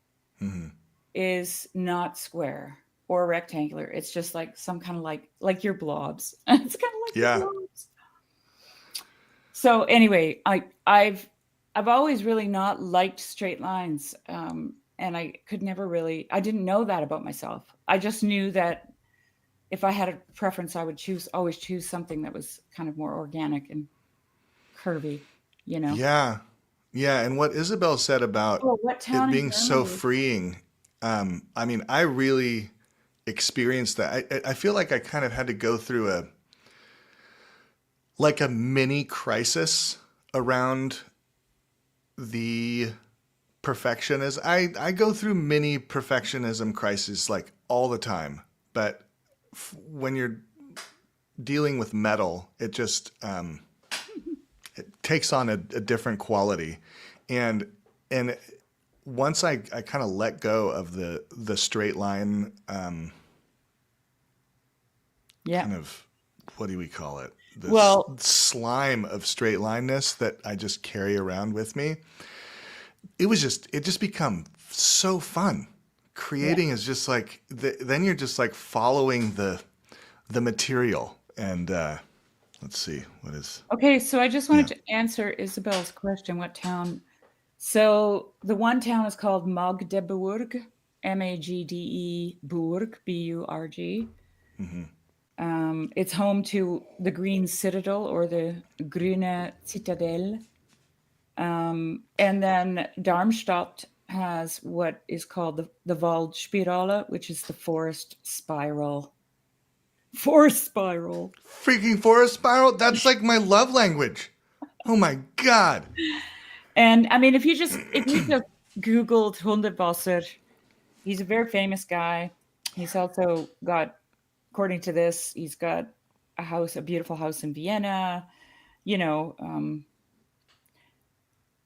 is not square or rectangular. It's just like some kind of like your blobs. It's kind of like your blobs. So anyway, I've always really not liked straight lines. And I didn't know that about myself. I just knew that if I had a preference, I would always choose something that was kind of more organic and curvy, Yeah. Yeah. And what Isabel said about it being so freeing. I mean, I really experienced that. I feel like I kind of had to go through a mini crisis around the perfectionism. I go through mini perfectionism crises like all the time, but when you're dealing with metal, it just it takes on a different quality, and and once I kind of let go of the straight line, Yeah. kind of, what do we call it? This Well, slime of straight lineness that I just carry around with me. It just become so fun. yeah. Creating is just like then you're just like following the material. And let's see what is. Okay, so I just wanted Yeah. to answer Isabel's question. What town? So the one town is called Magdeburg, Magde Burg, Burg. It's home to the Green Citadel or the Grüne Citadel. And then Darmstadt has what is called the Waldspirale, which is the forest spiral. Forest spiral. Freaking forest spiral. That's like my love language. Oh my god. And I mean, if you just Googled Hundewasser, he's a very famous guy. He's also got, according to this, he's got a beautiful house in Vienna. You know,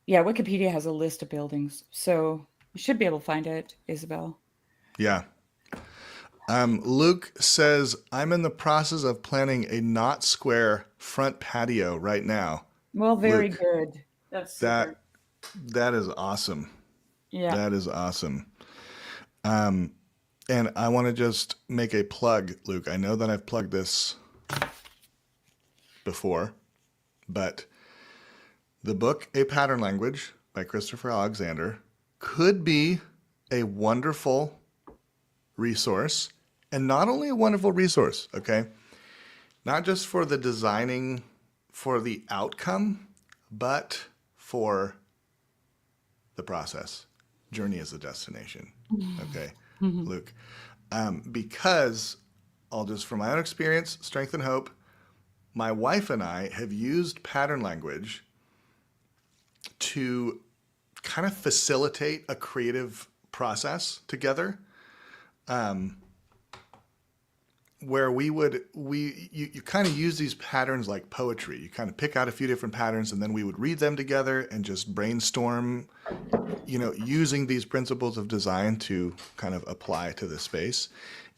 yeah, Wikipedia has a list of buildings, so you should be able to find it, Isabel. Yeah. Luke says, I'm in the process of planning a not square front patio right now. Well, very Luke, good. That's that super. that is awesome. Yeah. That is awesome. And I want to just make a plug, Luke. I know that I've plugged this before, but the book A Pattern Language by Christopher Alexander could be a wonderful resource, and not only a wonderful resource, okay? Not just for the designing for the outcome, but for the process. Journey is the destination. Okay, Luke. Because I'll just, from my own experience, strength and hope, my wife and I have used pattern language to kind of facilitate a creative process together, where you kind of use these patterns like poetry. You kind of pick out a few different patterns, and then we would read them together and just brainstorm, using these principles of design to kind of apply to the space.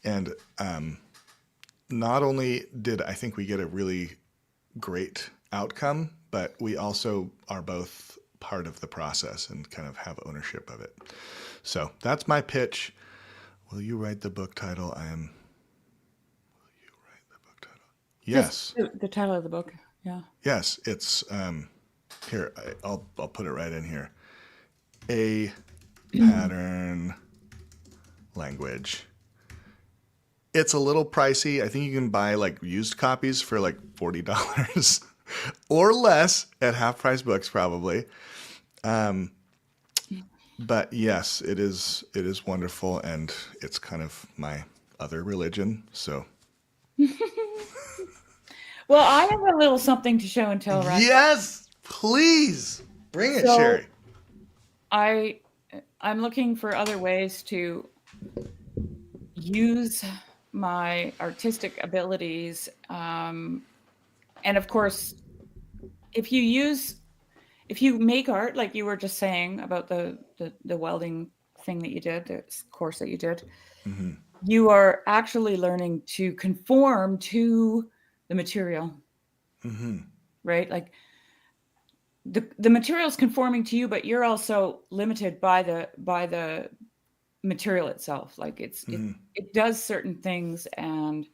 And not only did I think we get a really great outcome, but we also are both part of the process and kind of have ownership of it. So that's my pitch. Will you write the book title? Will you write the book title? Yes. Just the title of the book. Yeah. Yes. It's here. I'll put it right in here. A pattern language. It's a little pricey. I think you can buy like used copies for like $40 or less at half price books probably. But yes, it is wonderful, and it's kind of my other religion. So Well, I have a little something to show and tell, right? yes, please bring it, So Sherry. I'm looking for other ways to use my artistic abilities, and of course, if you make art, like you were just saying about the welding thing that you did, the course that you did, you are actually learning to conform to the material, right? Like the material is conforming to you, but you're also limited by the material itself. Like it does certain things. And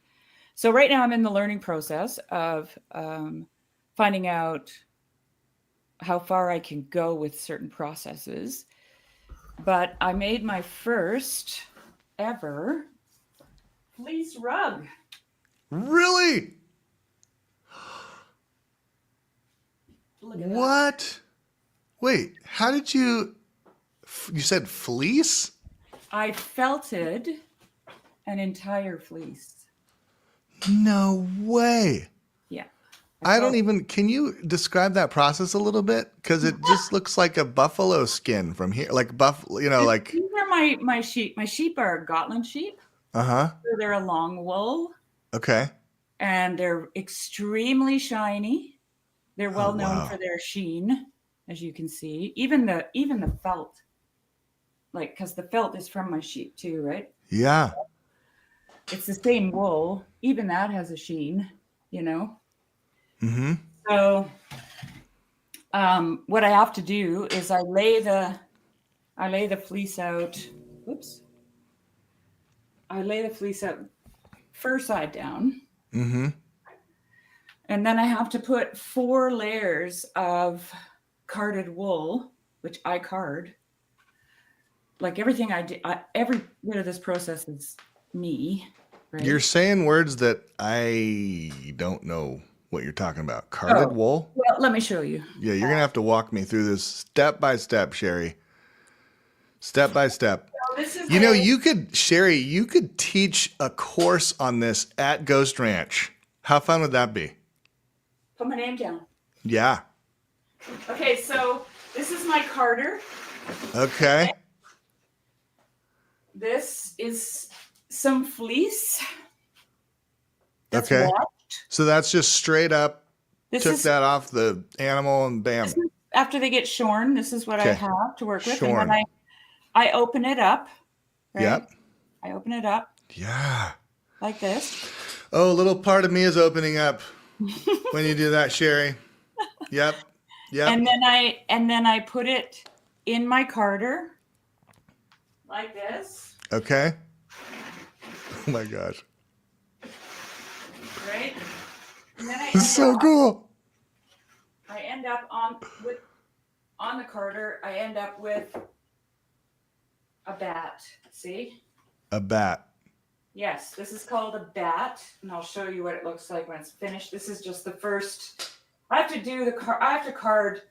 so right now I'm in the learning process of finding out how far I can go with certain processes. But I made my first ever fleece rug. Really? Look at that. What? Wait, how did you said fleece? I felted an entire fleece. No way. Yeah. I don't even, can you describe that process a little bit? Because it just looks like a buffalo skin from here, like like. These are my sheep. My sheep are Gotland sheep. Uh-huh. So they're a long wool. Okay. And they're extremely shiny. They're Oh, well known for wow. their sheen, as you can see. Even the felt, like, because the felt is from my sheep too, right? Yeah. It's the same wool. Even that has a sheen, you know. Mm-hmm. So what I have to do is I lay the fleece out. Oops. I lay the fleece out fur side down. Mm-hmm. And then I have to put 4 layers of carded wool, which I card. Like everything I do, every bit of this process is me, You're right? saying words that I don't know what you're talking about. Carded Oh, wool? well, let me show you. Yeah, you're going to have to walk me through this step by step, Sherry. Step by step. So this is You know, Sherry, you could teach a course on this at Ghost Ranch. How fun would that be? put my name down. Yeah. Okay, so this is my carder. Okay. This is some fleece that's Okay. washed. So that's just straight up This took is that off the animal and bam. this is after they get shorn. This is what I Okay. have to work with, and then Shorn. I open it up, right? Yep. I open it up Yeah. like this. Oh, a little part of me is opening up when you do that, Sherry. Yep. Yep. And then I put it in my carder like this, Okay. Oh my gosh. right? And then This is so cool. I end up on the carder. I end up with a bat. See? A bat. Yes, this is called a bat, and I'll show you what it looks like when it's finished. This is just the first. I have to do I have to card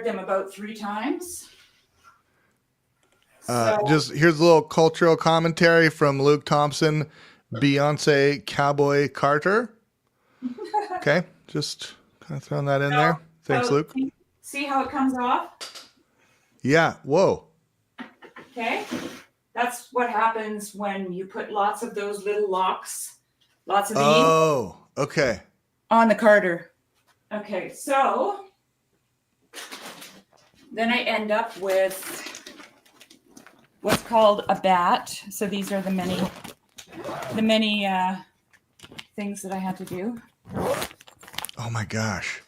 them about 3 times. Just here's a little cultural commentary from Luke Thompson, Beyonce Cowboy Carter. Okay, just kind of throwing that in there. Thanks, so Luke. see how it comes off? Yeah. Whoa. Okay. That's what happens when you put lots of those little locks, lots of these Oh. Okay. on the carder. Okay, so then I end up with what's called a bat. So these are the many things that I had to do. Oh my gosh.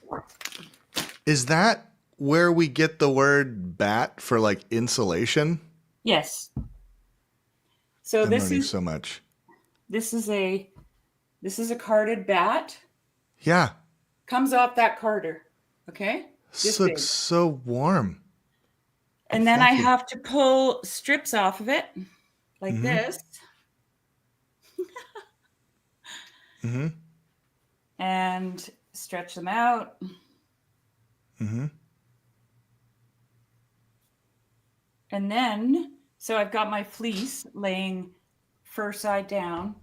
Is that where we get the word bat for like insulation? Yes. So I'm learning so much. this is a carded bat. Yeah. Comes off that carder. Okay? This looks so warm. And then I have to pull strips off of it like this. Mm-hmm. And stretch them out. Mm-hmm. And then, so I've got my fleece laying fur side down.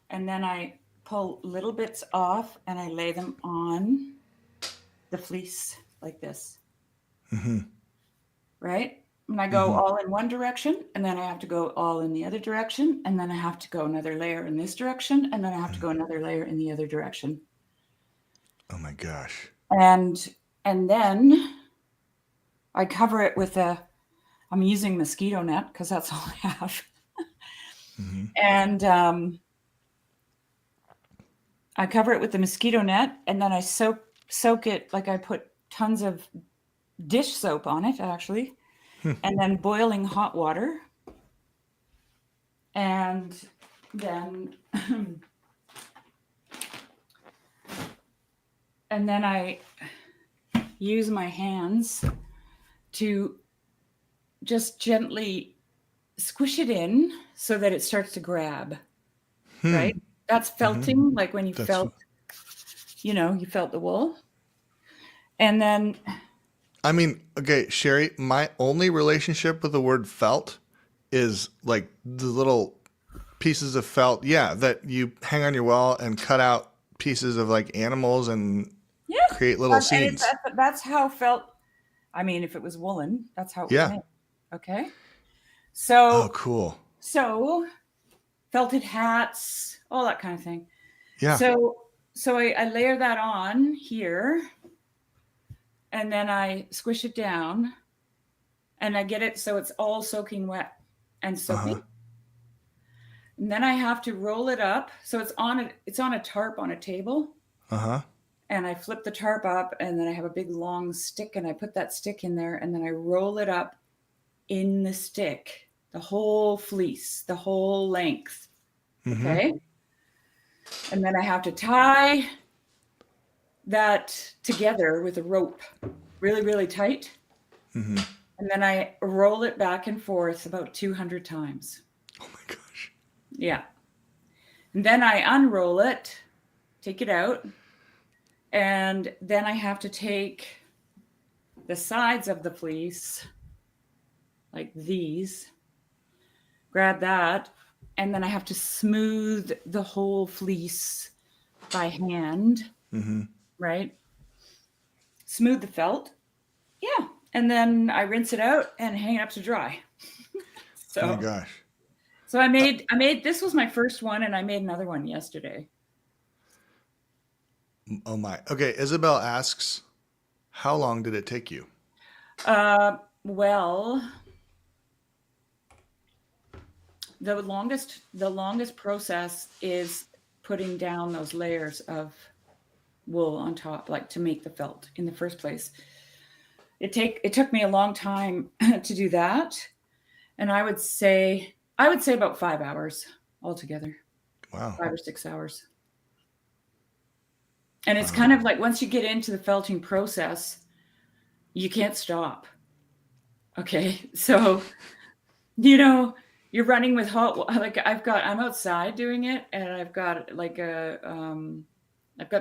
And then I pull little bits off and I lay them on the fleece like this. Mm-hmm. Right? And I go all in one direction, and then I have to go all in the other direction, and then I have to go another layer in this direction, and then I have to go another layer in the other direction. Oh my gosh. And then I cover it with I'm using mosquito net because that's all I have. Mm-hmm. And I cover it with the mosquito net, and then I soak it, like I put tons of dish soap on it, actually, and then boiling hot water. And then I use my hands to just gently squish it in so that it starts to grab, right? That's felting, like when you felt the wool. And then, I mean, okay, Sherry, my only relationship with the word felt is like the little pieces of felt, that you hang on your wall and cut out pieces of like animals and create little scenes. That's how felt. I mean, if it was woolen, that's how it was made. Okay. So, oh, cool. So felted hats, all that kind of thing. Yeah. So I layer that on here, and then I squish it down, and I get it so it's all soaking wet and soapy. Uh-huh. And then I have to roll it up. So it's on a tarp on a table. Uh-huh. And I flip the tarp up, and then I have a big long stick, and I put that stick in there, and then I roll it up in the stick, the whole fleece, the whole length. Mm-hmm. Okay. And then I have to tie that together with a rope really, really tight. Mm-hmm. And then I roll it back and forth about 200 times. Oh my gosh. Yeah. And then I unroll it, take it out, and then I have to take the sides of the fleece, like these, grab that, and then I have to smooth the whole fleece by hand, Mm-hmm. right? Smooth the felt. Yeah. And then I rinse it out and hang it up to dry. Oh my So gosh. so I made this was my first one, and I made another one yesterday. Oh my. Okay, Isabel asks, how long did it take you? Well, the longest process is putting down those layers of wool on top, like to make the felt in the first place. It took me a long time to do that, and I would say about 5 hours altogether, Wow. 5 or 6 hours. And it's Wow. kind of like once you get into the felting process, you can't stop. Okay, so you know you're running with like I'm outside doing it, and I've got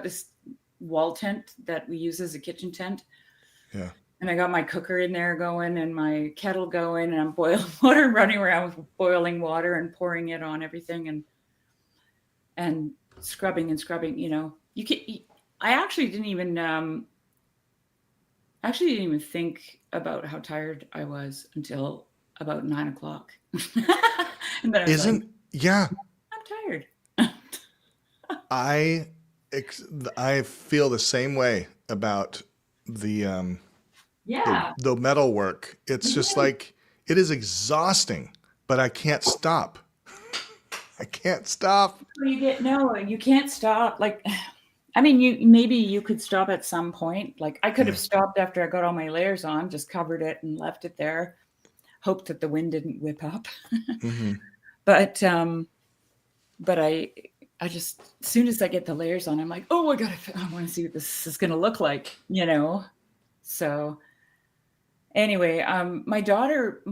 this wall tent that we use as a kitchen tent, Yeah. and I got my cooker in there going and my kettle going, and I'm boiling water and running around with boiling water and pouring it on everything, and scrubbing and scrubbing. You can. I actually didn't even think about how tired I was until about 9 o'clock. And then I was like, Yeah, I'm tired. I I feel the same way about the Yeah. the metal work. It's just Yeah. like it is exhausting, but I can't stop. I can't stop. No, you can't stop. Like, I mean, maybe you could stop at some point. Like, I could Yeah. have stopped after I got all my layers on, just covered it and left it there, hoped that the wind didn't whip up. Mm-hmm. But but I just as soon as I get the layers on, I'm like, oh, I want to see what this is going to look like. So anyway, my daughter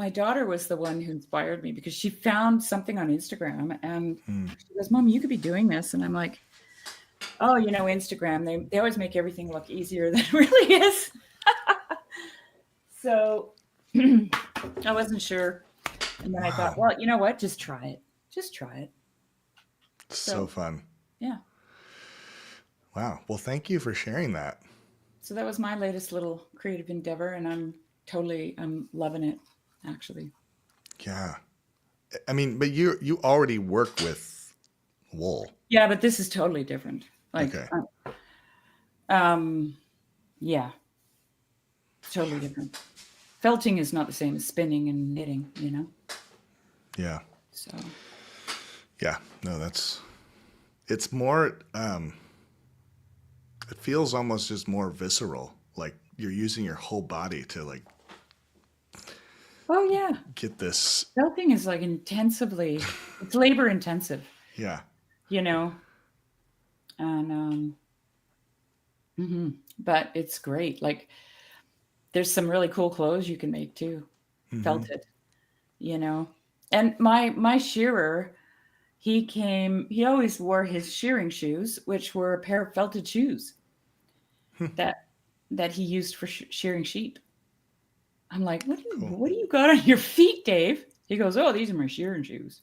was the one who inspired me because she found something on Instagram, and Mm. she goes, "Mom, you could be doing this." And I'm like, "Oh, Instagram, they always make everything look easier than it really is." So I wasn't sure. And then I thought, Wow. well, you know what? Just try it. Just try it. So So fun. yeah. Wow. Well, thank you for sharing that. So that was my latest little creative endeavor, and I'm loving it, actually. Yeah. I mean, but you already work with wool. Yeah, but this is totally different. Like, Okay. um, yeah, totally different. Felting is not the same as spinning and knitting. Yeah. So Yeah. No, it's more it feels almost just more visceral. Like you're using your whole body to like oh yeah, get this. felting is like it's labor intensive, Yeah. you know, and but it's great. Like, there's some really cool clothes you can make too, Mm-hmm. felted, you know. And my shearer, he always wore his shearing shoes, which were a pair of felted shoes that that he used for shearing sheep. I'm like, Cool. what do you got on your feet, Dave? He goes, oh, these are my shearing shoes.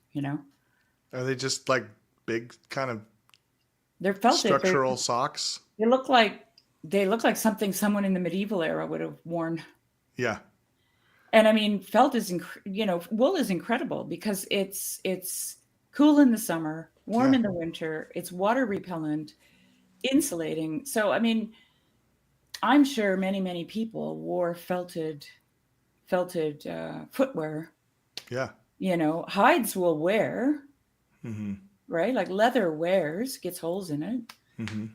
Are they just like big kind of They're felted. structural socks? They look like they look like something someone in the medieval era would have worn. Yeah. And I mean, felt is wool is incredible because it's cool in the summer, warm Yeah. in the winter. It's water repellent, insulating. So, I mean, I'm sure many people wore felted footwear. Yeah. You know, hides will wear, Mm-hmm. right? Like leather wears, gets holes in it. Mm-hmm.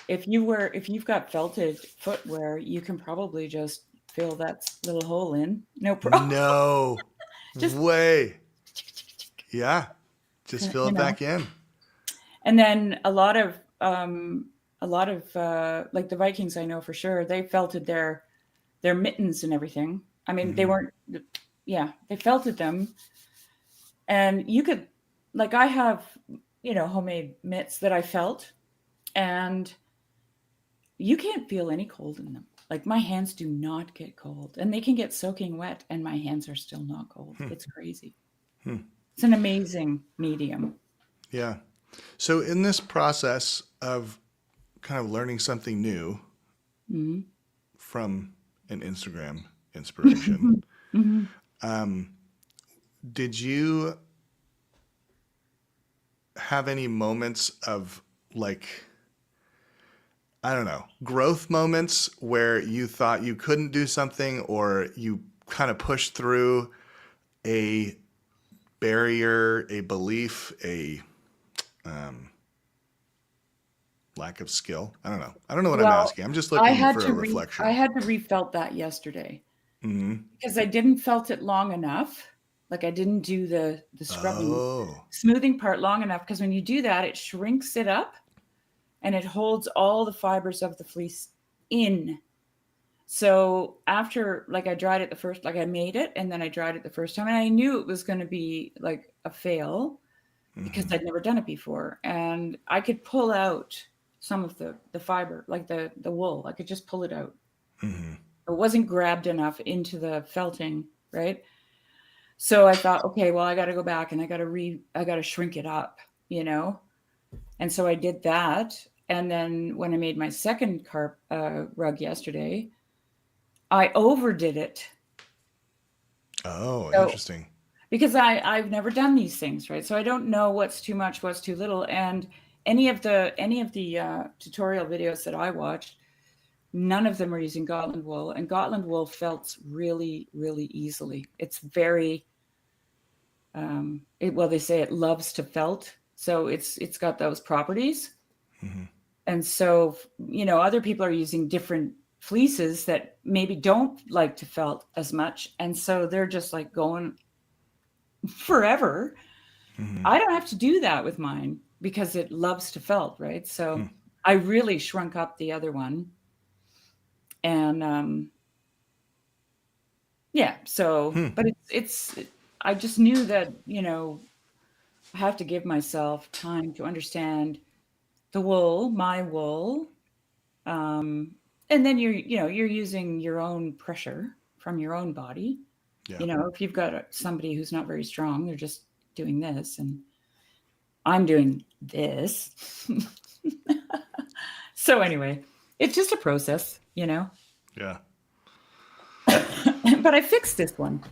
If you've got felted footwear, you can probably just fill that little hole in. No problem. No Just way. Yeah. Just fill you it know. back in. And then a lot of like the Vikings, I know for sure, they felted their mittens and everything. I mean, they Mm-hmm. weren't, yeah, they felted them, and you could, like, I have, homemade mitts that I felt, and you can't feel any cold in them. Like my hands do not get cold, and they can get soaking wet, and my hands are still not cold. It's crazy. Hmm. It's an amazing medium. Yeah. So in this process of kind of learning something new Hmm. from an Instagram inspiration, Hmm. did you have any moments of like, I don't know, growth moments where you thought you couldn't do something or you kind of pushed through a barrier, a belief, a um, lack of skill? I don't know. I don't know what I'm Well, asking. I'm just I looking had for a to I reflection. had to refelt that yesterday Hmm. because I didn't felt it long enough. Like I didn't do the scrubbing, Oh. smoothing part long enough, because when you do that, it shrinks it up and it holds all the fibers of the fleece in. So after, like, I dried it the first, like I made it and then I dried it the first time, and I knew it was going to be like a fail because Hmm. I'd never done it before, and I could pull out some of the fiber, like the wool. I could just pull it out. Hmm. It wasn't grabbed enough into the felting, right? So I thought, okay, well, I got to go back and I got to shrink it up, you know? And so I did that. And then when I made my second carp rug yesterday, I overdid it. Oh, So interesting. because I've never done these things, right? So I don't know what's too much, what's too little. And any of the tutorial videos that I watched, none of them are using Gotland wool, and Gotland wool felts really easily. It's very well, they say it loves to felt, so it's got those properties. Hmm. And so, other people are using different fleeces that maybe don't like to felt as much, and so they're just like going forever. Hmm. I don't have to do that with mine because it loves to felt, right? So Hmm. I really shrunk up the other one, and yeah. So, Hmm. but I just knew that I have to give myself time to understand the wool, my wool, um, and then you're using your own pressure from your own body. Yeah. If you've got somebody who's not very strong, they're just doing this, and I'm doing this. So anyway, it's just a process. Yeah. But I fixed this one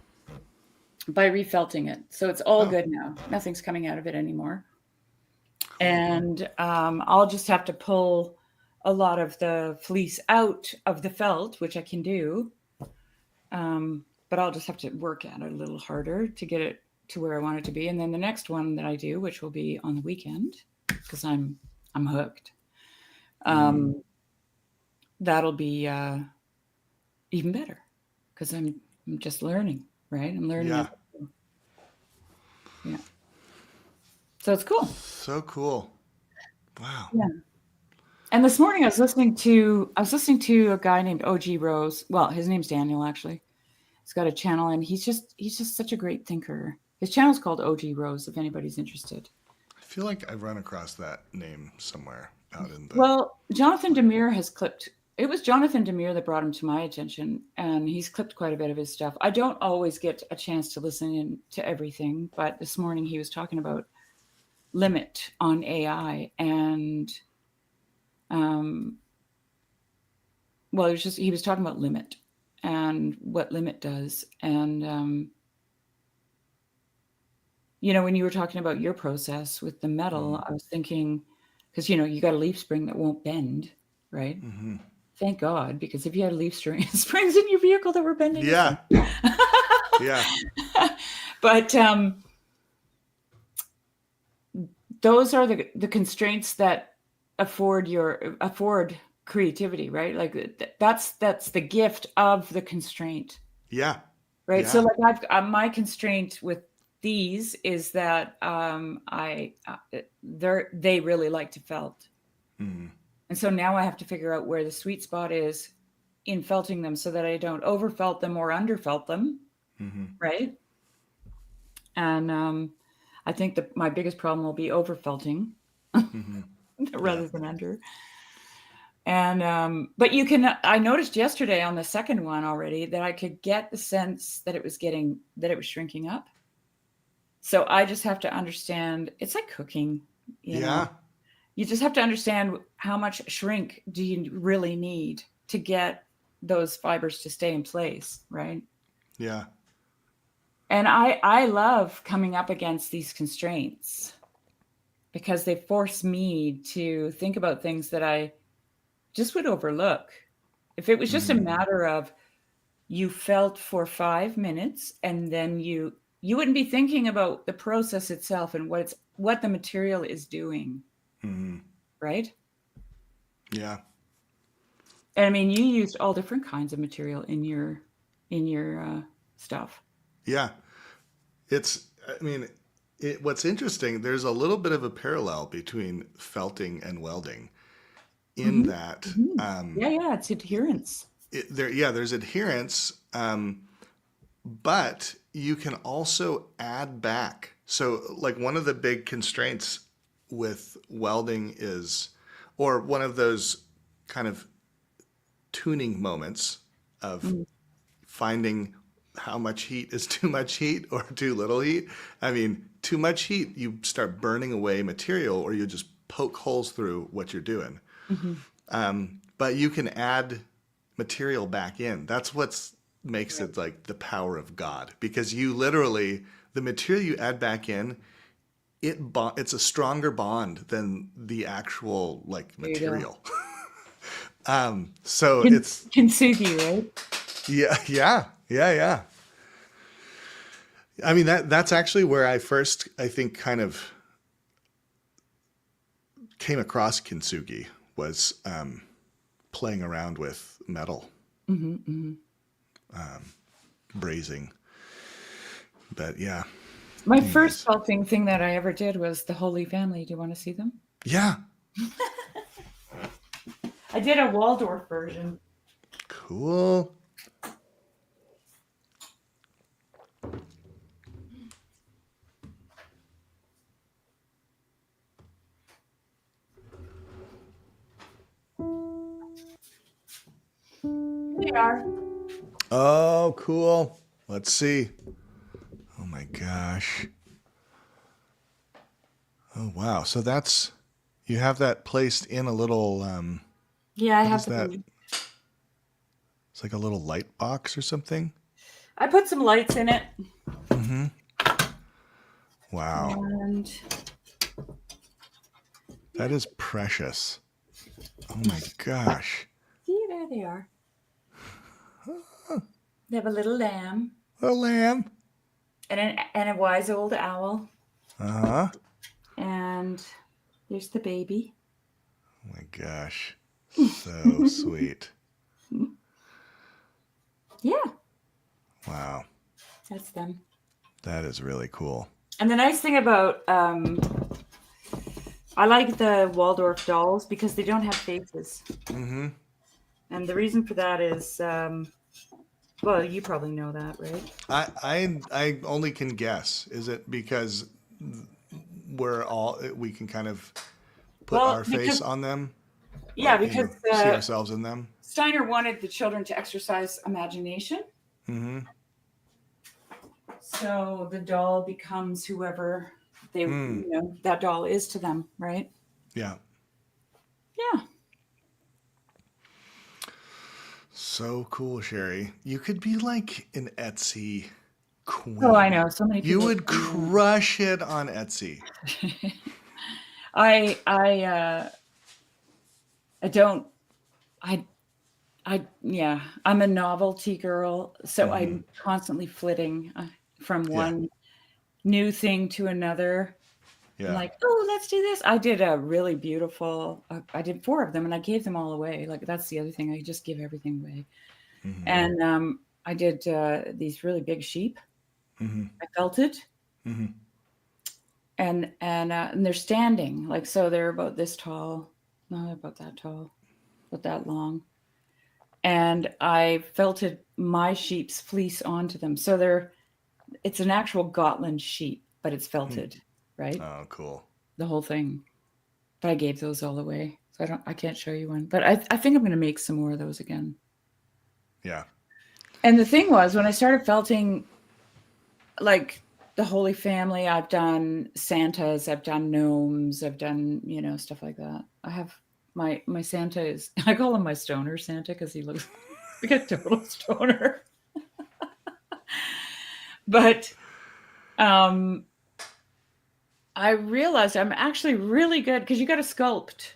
by refelting it, so it's all Oh. good now. Nothing's coming out of it anymore, Cool. and I'll just have to pull a lot of the fleece out of the felt, which I can do. But I'll just have to work at it a little harder to get it to where I want it to be. And then the next one that I do, which will be on the weekend, because I'm hooked. Hmm. Um, that'll be even better because I'm just learning, right? I'm learning Yeah. as I go. Yeah. So it's cool. So cool. Wow. Yeah. And this morning I was listening to a guy named OG Rose. Well, his name's Daniel actually. He's got a channel, and he's just such a great thinker. His channel's called OG Rose if anybody's interested. I feel like I've run across that name somewhere out in the Well, Jonathan ether. Demir has clipped. It was Jonathan Demir that brought him to my attention, and he's clipped quite a bit of his stuff. I don't always get a chance to listen in to everything, but this morning he was talking about limit on AI, and um, well, he was talking about limit and what limit does, and when you were talking about your process with the metal, I was thinking, because you got a leaf spring that won't bend, right? Mm-hmm. Thank God, because if you had leaf springs in your vehicle that were bending, it's Yeah. fine. Yeah. But those are the constraints that afford creativity, right? Like that's the gift of the constraint, Yeah. right? So Yeah. like my constraint with these is that they really like to felt, Mm-hmm. and so now I have to figure out where the sweet spot is in felting them so that I don't overfelt them or underfelt them, Mm-hmm. right? And I think that my biggest problem will be overfelting Mm-hmm. Yeah. rather than under. And but I noticed yesterday on the second one already that I could get the sense that it was shrinking up. So I just have to understand, it's like cooking, you know. Yeah. You just have to understand how much shrink do you really need to get those fibers to stay in place, right? Yeah. And I love coming up against these constraints because they force me to think about things that I just would overlook. If it was just a Mm-hmm. matter of you felt for 5 minutes and then you wouldn't be thinking about the process itself and what the material is doing, Mm-hmm. right? Yeah. And I mean, you used all different kinds of material in your stuff. Yeah. I mean, what's interesting, there's a little bit of a parallel between felting and welding in Hmm. that Hmm. Yeah, it's adherence. there's adherence, but you can also add back. So, like, one of the big constraints with welding is, or one of those kind of tuning moments of Mm. finding how much heat is too much heat or too little heat. I mean, too much heat, you start burning away material or you just poke holes through what you're doing. Hmm. But you can add material back in. That's what makes Right. it like the power of God, because you literally, the material you add back in, it's a stronger bond than the actual like There you go. material. So Kin- it's Kintsugi, right? yeah, yeah, yeah, yeah. I mean that's actually where I first, I think, kind of came across kintsugi, was playing around with metal, Hmm. Hmm. brazing. But yeah, My first anyways, felting thing that I ever did was the Holy Family. Do you want to see them? yeah, I did a Waldorf version. cool. They are. Oh, cool. Let's see. Oh my gosh. Oh wow. So that's, you have that placed in a little Yeah, I what have is the that? balloon. It's like a little light box or something. I put some lights in it, Mm-hmm. Wow. and That yeah, is precious. Oh my gosh. see, there they are. They have a little lamb A lamb. and a wise old owl, Uh-huh. and there's the baby. Oh my gosh. So sweet. Yeah, Wow. that's them. That is really cool. And the nice thing about I like the Waldorf dolls because they don't have faces, Mm-hmm. and the reason for that is, well, you probably know that, right? I only can guess. Is it because we can kind of put Well, our because face on them, yeah, or because see ourselves in them? Steiner wanted the children to exercise imagination. Mm-hmm. So the doll becomes whoever Mm. that doll is to them, right? Yeah. Yeah. So cool, Sherry. You could be like an Etsy Oh, I queen. know. So many You people would tell me crush it on Etsy. that. I don't I yeah, I'm a novelty girl, so Hmm. I'm constantly flitting from Yeah. one new thing to another. I'm Yeah. like, oh, let's do this. I did a really beautiful. I did four of them, and I gave them all away. Like that's the other thing. I just give everything away. Hmm. And I did these really big sheep. Hmm. I felted, Hmm. and they're standing like so. They're about this tall. No, they're about that tall, about that long. And I felted my sheep's fleece onto them. So it's an actual Gotland sheep, but it's felted, right? Oh, cool. The whole thing. But I gave those all away. So I can't show you one. But I think I'm gonna make some more of those again. Yeah. And the thing was when I started felting like the Holy Family, I've done Santas, I've done gnomes, I've done, stuff like that. I have my Santa is I call him my stoner Santa because he looks like a total stoner. But um I realized I'm actually really good because you got to sculpt.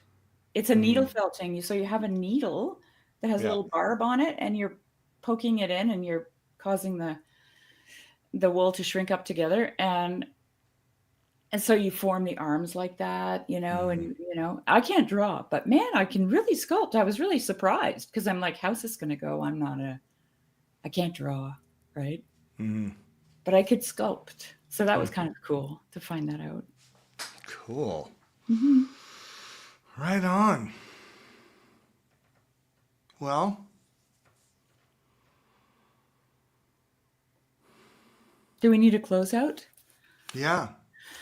It's a needle Hmm. felting. So you have a needle that has a Yeah. little barb on it, and you're poking it in, and you're causing the wool to shrink up together, and so you form the arms like that, Hmm. and I can't draw, but man, I can really sculpt. I was really surprised because I'm like, how's this going to go? I can't draw, right? Hmm. But I could sculpt, so that was kind of cool to find that out. Cool. Hmm. Right on. Well, Do we need a closeout? yeah.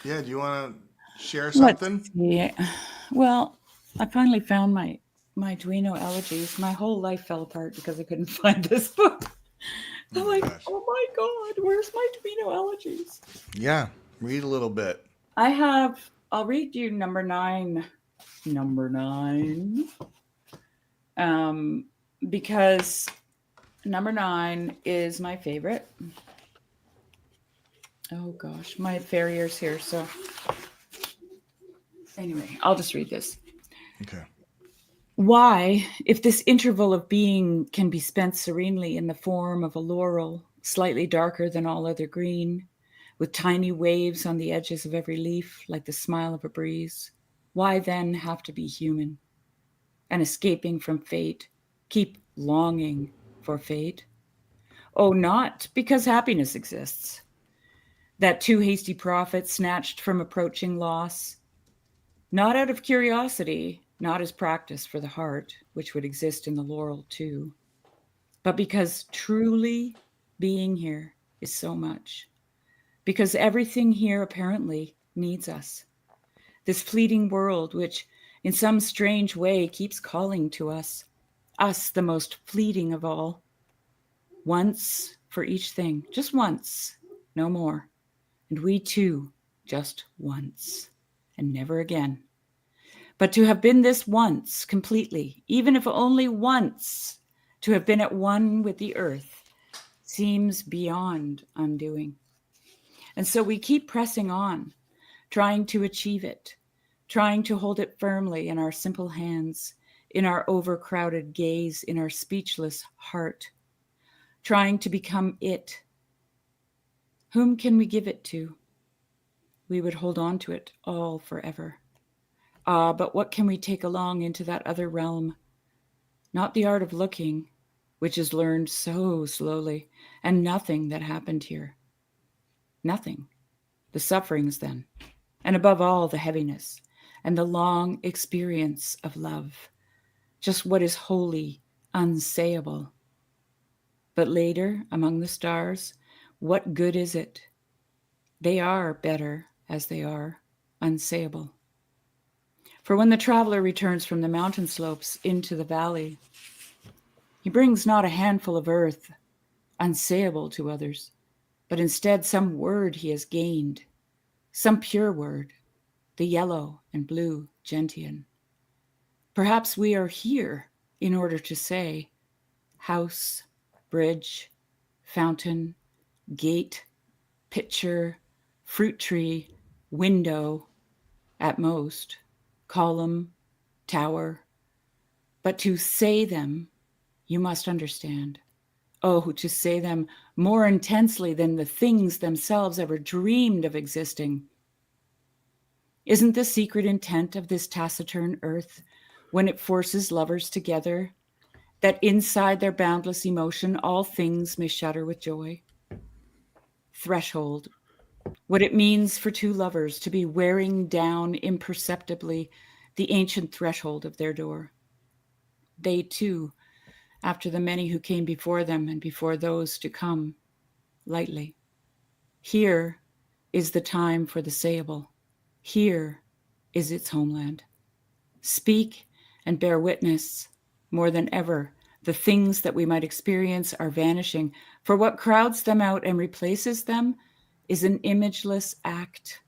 Yeah. Do you want to share Let's something? see. Well, I finally found my Duino elegies. My whole life fell apart because I couldn't find this book. Oh I'm my like, gosh. oh my god, where's my Duino elegies? Yeah. Read a little bit. I'll read you number nine. Number nine. Um, because number nine is my favorite. Oh gosh, my farrier's here. So anyway, I'll just read this. Okay. Why, if this interval of being can be spent serenely in the form of a laurel, slightly darker than all other green, with tiny waves on the edges of every leaf like the smile of a breeze, why then have to be human and escaping from fate, keep longing for fate? Oh, not because happiness exists, that too hasty prophet snatched from approaching loss, not out of curiosity, not as practice for the heart, which would exist in the laurel too, but because truly being here is so much. Because everything here apparently needs us. This fleeting world, which in some strange way keeps calling to us the most fleeting of all. Once for each thing, just once, no more. And we too, just once, and never again. But to have been this once completely, even if only once, to have been at one with the earth, seems beyond undoing. And so we keep pressing on, trying to achieve it, trying to hold it firmly in our simple hands, in our overcrowded gaze, in our speechless heart, trying to become it. Whom can we give it to? We would hold on to it all forever. Ah, but what can we take along into that other realm? Not the art of looking, which is learned so slowly, and nothing that happened here. Nothing. The sufferings, then, and above all, the heaviness, and the long experience of love. Just what is wholly unsayable. But later, among the stars, what good is it? They are better as they are, unsayable. For when the traveler returns from the mountain slopes into the valley, he brings not a handful of earth, unsayable to others, but instead some word he has gained, some pure word, the yellow and blue gentian. Perhaps we are here in order to say house, bridge, fountain, gate, pitcher, fruit tree, window, at most, column, tower. But to say them, you must understand. Oh, to say them more intensely than the things themselves ever dreamed of existing. Isn't the secret intent of this taciturn earth, when it forces lovers together, that inside their boundless emotion all things may shudder with joy? Threshold, what it means for two lovers to be wearing down imperceptibly the ancient threshold of their door. They too, after the many who came before them and before those to come, lightly. Here is the time for the sayable. Here is its homeland. Speak and bear witness. More than ever, the things that we might experience are vanishing, for what crowds them out and replaces them is an imageless act,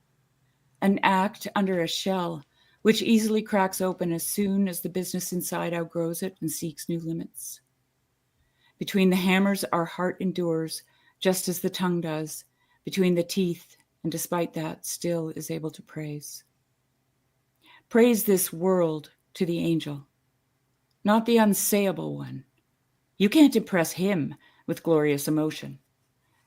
an act under a shell, which easily cracks open as soon as the business inside outgrows it and seeks new limits. Between the hammers, our heart endures, just as the tongue does, between the teeth, and despite that, still is able to praise. Praise this world to the angel, not the unsayable one. You can't impress him with glorious emotion.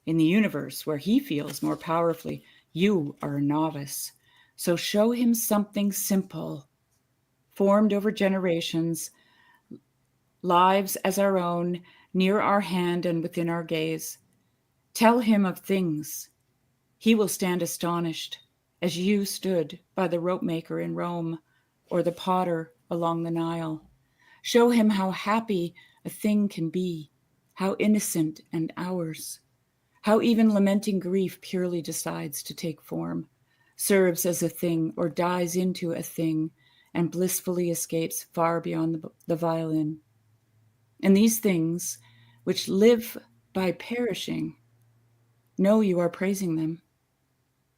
In the universe, where he feels more powerfully, you are a novice. So show him something simple, formed over generations, lives as our own, near our hand and within our gaze. Tell him of things. He will stand astonished, as you stood by the rope maker in Rome, or the potter along the Nile. Show him how happy a thing can be, how innocent and ours, how even lamenting grief purely decides to take form, serves as a thing or dies into a thing, and blissfully escapes far beyond the violin. And these things, which live by perishing, know you are praising them.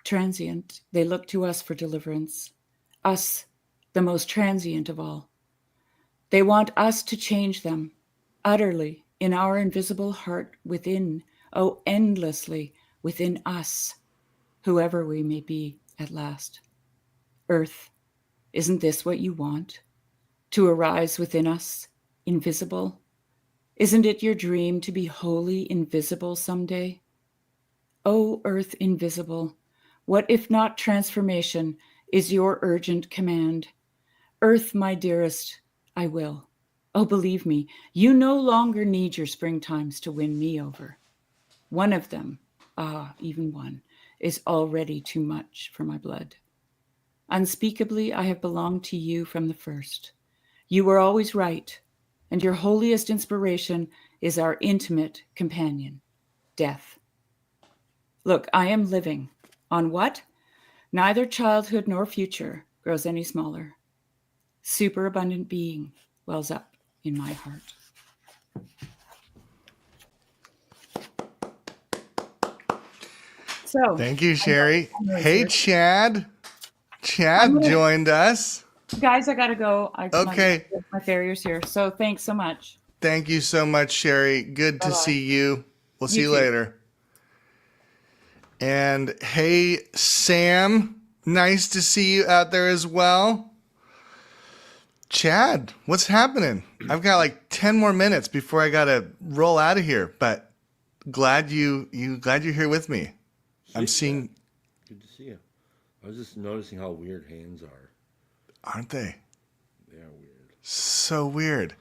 Transient, they look to us for deliverance, us, the most transient of all. They want us to change them, utterly, in our invisible heart within, oh, endlessly within us, whoever we may be at last. Earth, isn't this what you want? To arise within us, invisible? Isn't it your dream to be wholly invisible someday? O earth invisible, what if not transformation is your urgent command? Earth, my dearest, I will. Oh, believe me, you no longer need your springtimes to win me over. One of them, even one, is already too much for my blood. Unspeakably, I have belonged to you from the first. You were always right, and your holiest inspiration is our intimate companion, death. Look, I am living. On what? Neither childhood nor future grows any smaller. Superabundant being wells up in my heart. So, Thank you, I know Sherry. I'm Hey, here. Chad. I'm Chad gonna, joined us. guys, I gotta go. Okay. My farrier's here. So thanks so much. Thank you so much, Sherry. Good Bye to bye. see you. We'll see You you too. later. And hey, Sam. Nice to see you out there as well. Chad, what's happening? I've got like 10 more minutes before I gotta roll out of here, but glad glad you're here with me. I'm seeing, Good to see you. I was just noticing how weird hands are. aren't they? They are weird. So weird.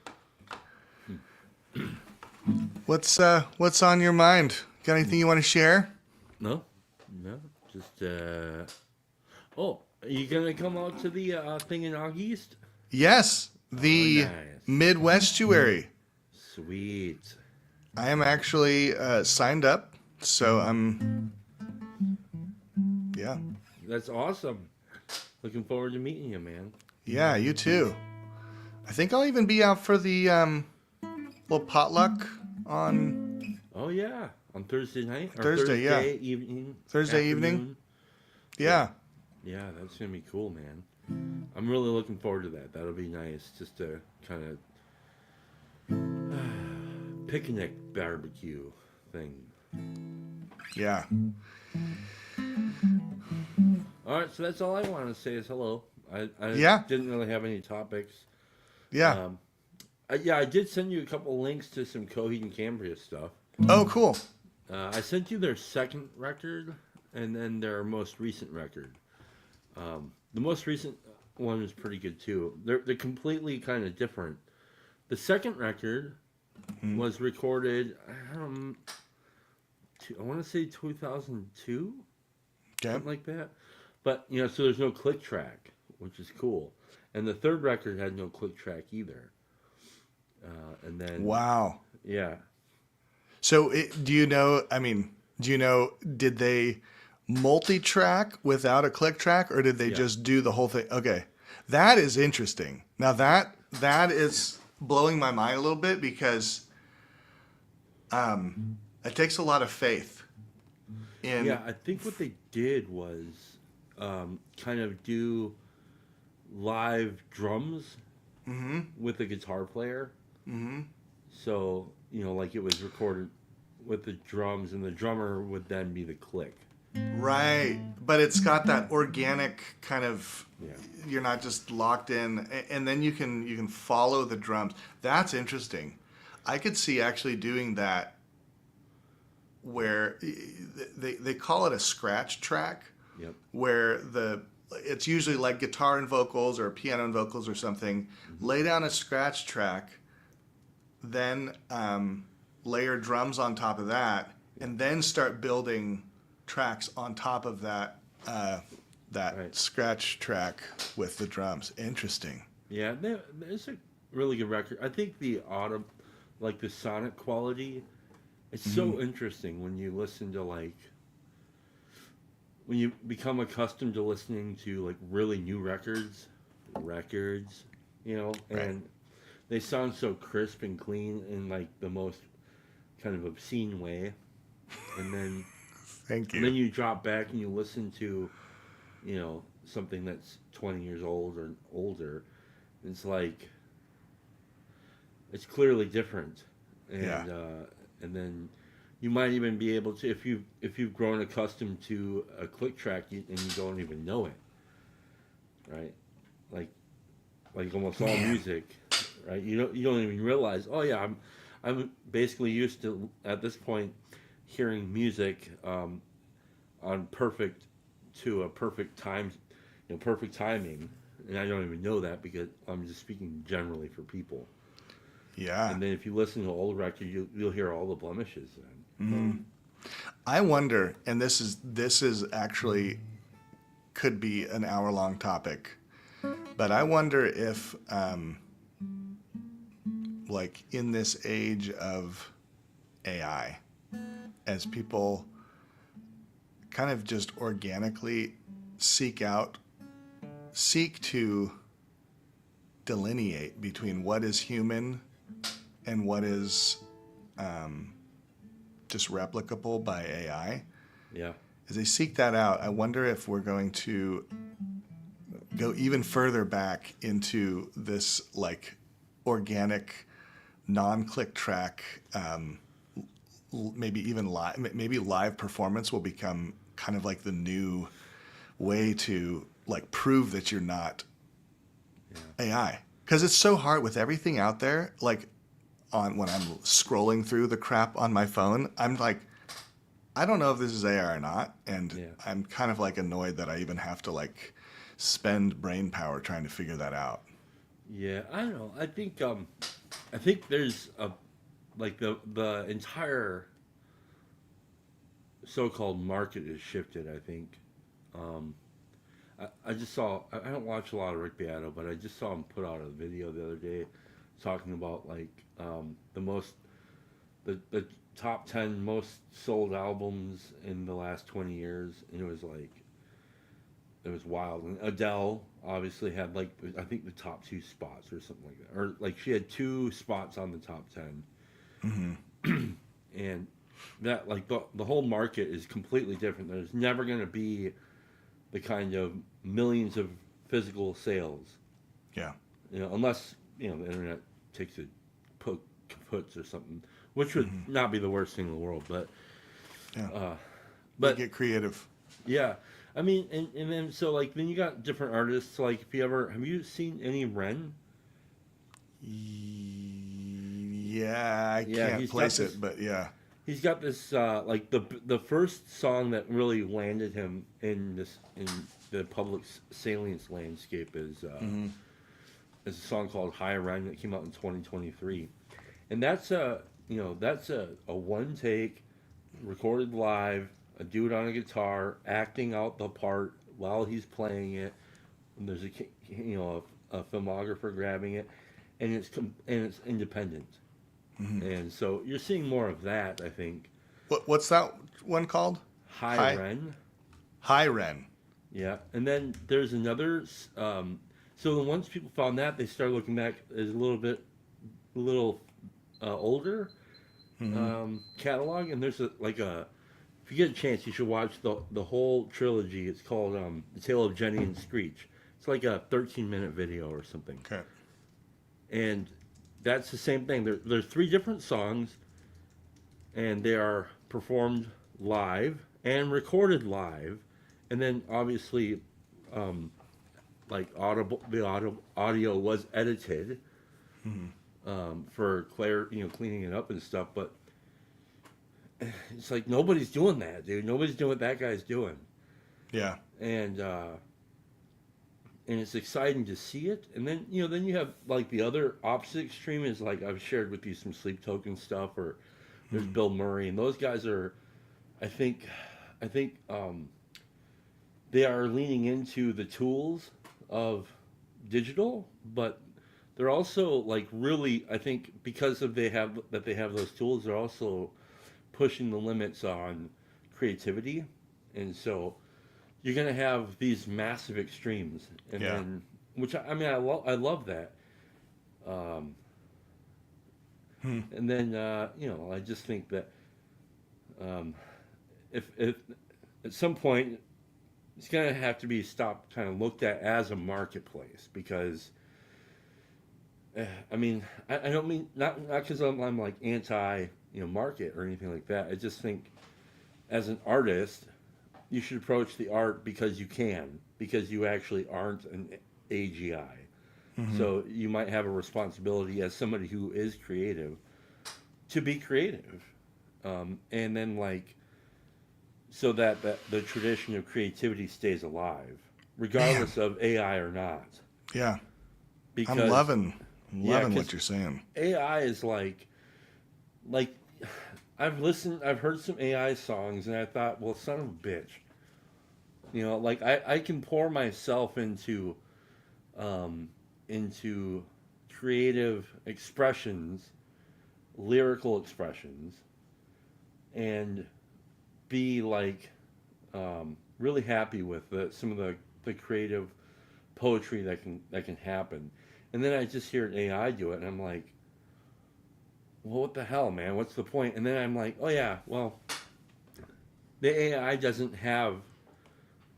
What's on your mind? Got anything you want to share? No, just Oh, are you gonna come out to the thing in August? Yes, the nice. Midwestuary. Sweet. I am actually signed up, so yeah. That's awesome. Looking forward to meeting you, man. Yeah, you too. I think I'll even be out for the little potluck on Oh yeah, on Thursday night. Or Thursday, yeah. evening. Thursday evening. afternoon. Yeah. Yeah, that's gonna be cool, man. I'm really looking forward to that. That'll be nice, just to kind of picnic barbecue thing. Yeah. All right, so that's all I want to say is hello. I Yeah. didn't really have any topics. Yeah. Um, I did send you a couple links to some Coheed and Cambria stuff. Oh, cool. I sent you their second record and then their most recent record. The most recent one is pretty good too. They're completely kind of different. The second record was recorded, I want to say 2002, Okay. something like that. But so there's no click track, which is cool. And the third record had no click track either. And then Wow. yeah, So, do you know? I mean, do you know? Did they multi-track without a click track, or did they Yeah. just do the whole thing? Okay, that is interesting. Now that is blowing my mind a little bit because it takes a lot of faith in. yeah. I think what they did was kind of do live drums with a guitar player. So like it was recorded with the drums, and the drummer would then be the click. Right, but it's got that organic kind of. Yeah. You're not just locked in, and then you can follow the drums. That's interesting. I could see actually doing that where they call it a scratch track, Yep. where it's usually like guitar and vocals or piano and vocals or something. Lay down a scratch track, then layer drums on top of that, and then start building tracks on top of that Right. scratch track with the drums. Interesting. Yeah, there's a really good record. I think the autumn, like the sonic quality, it's so interesting when you listen to when you become accustomed to listening to like really new records, and Right. they sound so crisp and clean in like the most kind of obscene way, and then Thank and then you. you drop back and you listen to, something that's 20 years old or older. It's like it's clearly different, and Yeah. and then you might even be able to if you've grown accustomed to a click track and you don't even know it, right? Like almost all Man. music, right? You don't even realize. Oh yeah, I'm basically used to at this point hearing music on perfect time, perfect timing, and I don't even know that because I'm just speaking generally for people. Yeah. And then if you listen to an old record, you'll hear all the blemishes. Then. I wonder, and this is actually could be an hour-long topic, but I wonder if like in this age of AI, as people kind of just organically seek to delineate between what is human and what is just replicable by AI. Yeah, As they seek that out, I wonder if we're going to go even further back into this like organic, non-click track. Maybe even live performance will become kind of like the new way to like prove that you're not AI, because it's so hard with everything out there. Like when I'm scrolling through the crap on my phone, I'm like, I don't know if this is AI or not, and Yeah. I'm kind of like annoyed that I even have to like spend brain power trying to figure that out. yeah. I don't know. I think there's a like the entire so-called market has shifted. I think. I just saw. I don't watch a lot of Rick Beato, but I just saw him put out a video the other day talking about like the top 10 most sold albums in the last 20 years, and it was wild. And Adele obviously had like I think the top two spots or something like that, or like she had two spots on the top 10, and that like the whole market is completely different. There's never going to be the kind of millions of physical sales, Yeah. unless the internet takes it kaputs or something, which would not be the worst thing in the world. But Yeah. But get creative. yeah, I mean, and then so like then you got different artists. Like if you ever have you seen any Ren? Yeah, I Yeah, can't place it, but yeah. he's got this like the first song that really landed him in the public salience landscape is a song called High Ren that came out in 2023, and that's a one take recorded live, a dude on a guitar acting out the part while he's playing it, and there's a filmographer grabbing it, and it's independent. And so you're seeing more of that, I think. What's that one called? High Ren. High Ren. Yeah, and then there's another. So once people found that, they started looking back as a little older catalog, and there's if you get a chance, you should watch the whole trilogy. It's called The Tale of Jenny and Screech. It's like a 13-minute video or something. Okay. And that's the same thing. There's 3 different songs, and they are performed live and recorded live, and then obviously, the audio was edited for cleaning it up and stuff. But it's like nobody's doing that, dude. Nobody's doing what that guy's doing. Yeah. And it's exciting to see it. And then you have like the other opposite extreme is like I've shared with you some Sleep Token stuff, or there's Bill Murray, and those guys are, I think they are leaning into the tools of digital, but they're also like really, I think because they have those tools, they're also pushing the limits on creativity, and so you're going to have these massive extremes, and then, which I mean, I love that. And then, I just think that if at some point it's going to have to be stopped, kind of looked at as a marketplace, because I mean, I don't mean not because I'm like anti market or anything like that. I just think as an artist, you should approach the art because you actually aren't an AGI. So you might have a responsibility as somebody who is creative to be creative, and then so that the tradition of creativity stays alive, regardless of AI or not. Yeah, because I'm loving what you're saying. AI is like I've heard some AI songs, and I thought, well, son of a bitch. I can pour myself into creative expressions, lyrical expressions, and be really happy with some of the creative poetry that can happen. And then I just hear an AI do it, and I'm like, well, what the hell, man? What's the point? And then I'm like, oh yeah, well, the AI doesn't have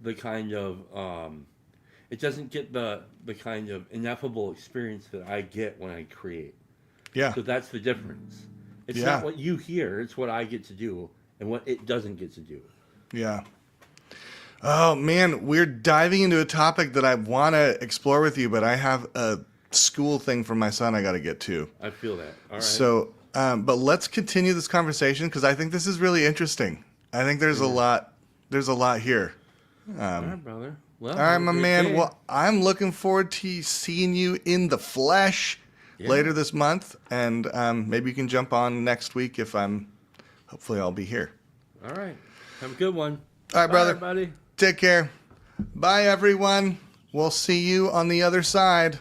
the kind of it doesn't get the kind of ineffable experience that I get when I create. Yeah. So that's the difference. It's not what you hear, it's what I get to do and what it doesn't get to do. Yeah. Oh man, we're diving into a topic that I want to explore with you, but I have a school thing for my son I got to get to. I feel that. All right. So, but let's continue this conversation because I think this is really interesting. I think there's a lot here. All right, brother. Well, all right, my man. Well, I'm looking forward to seeing you in the flesh later this month, and maybe you can jump on next week hopefully I'll be here. All right. Have a good one. All right, Bye, brother. everybody. Take care. Bye, everyone. We'll see you on the other side.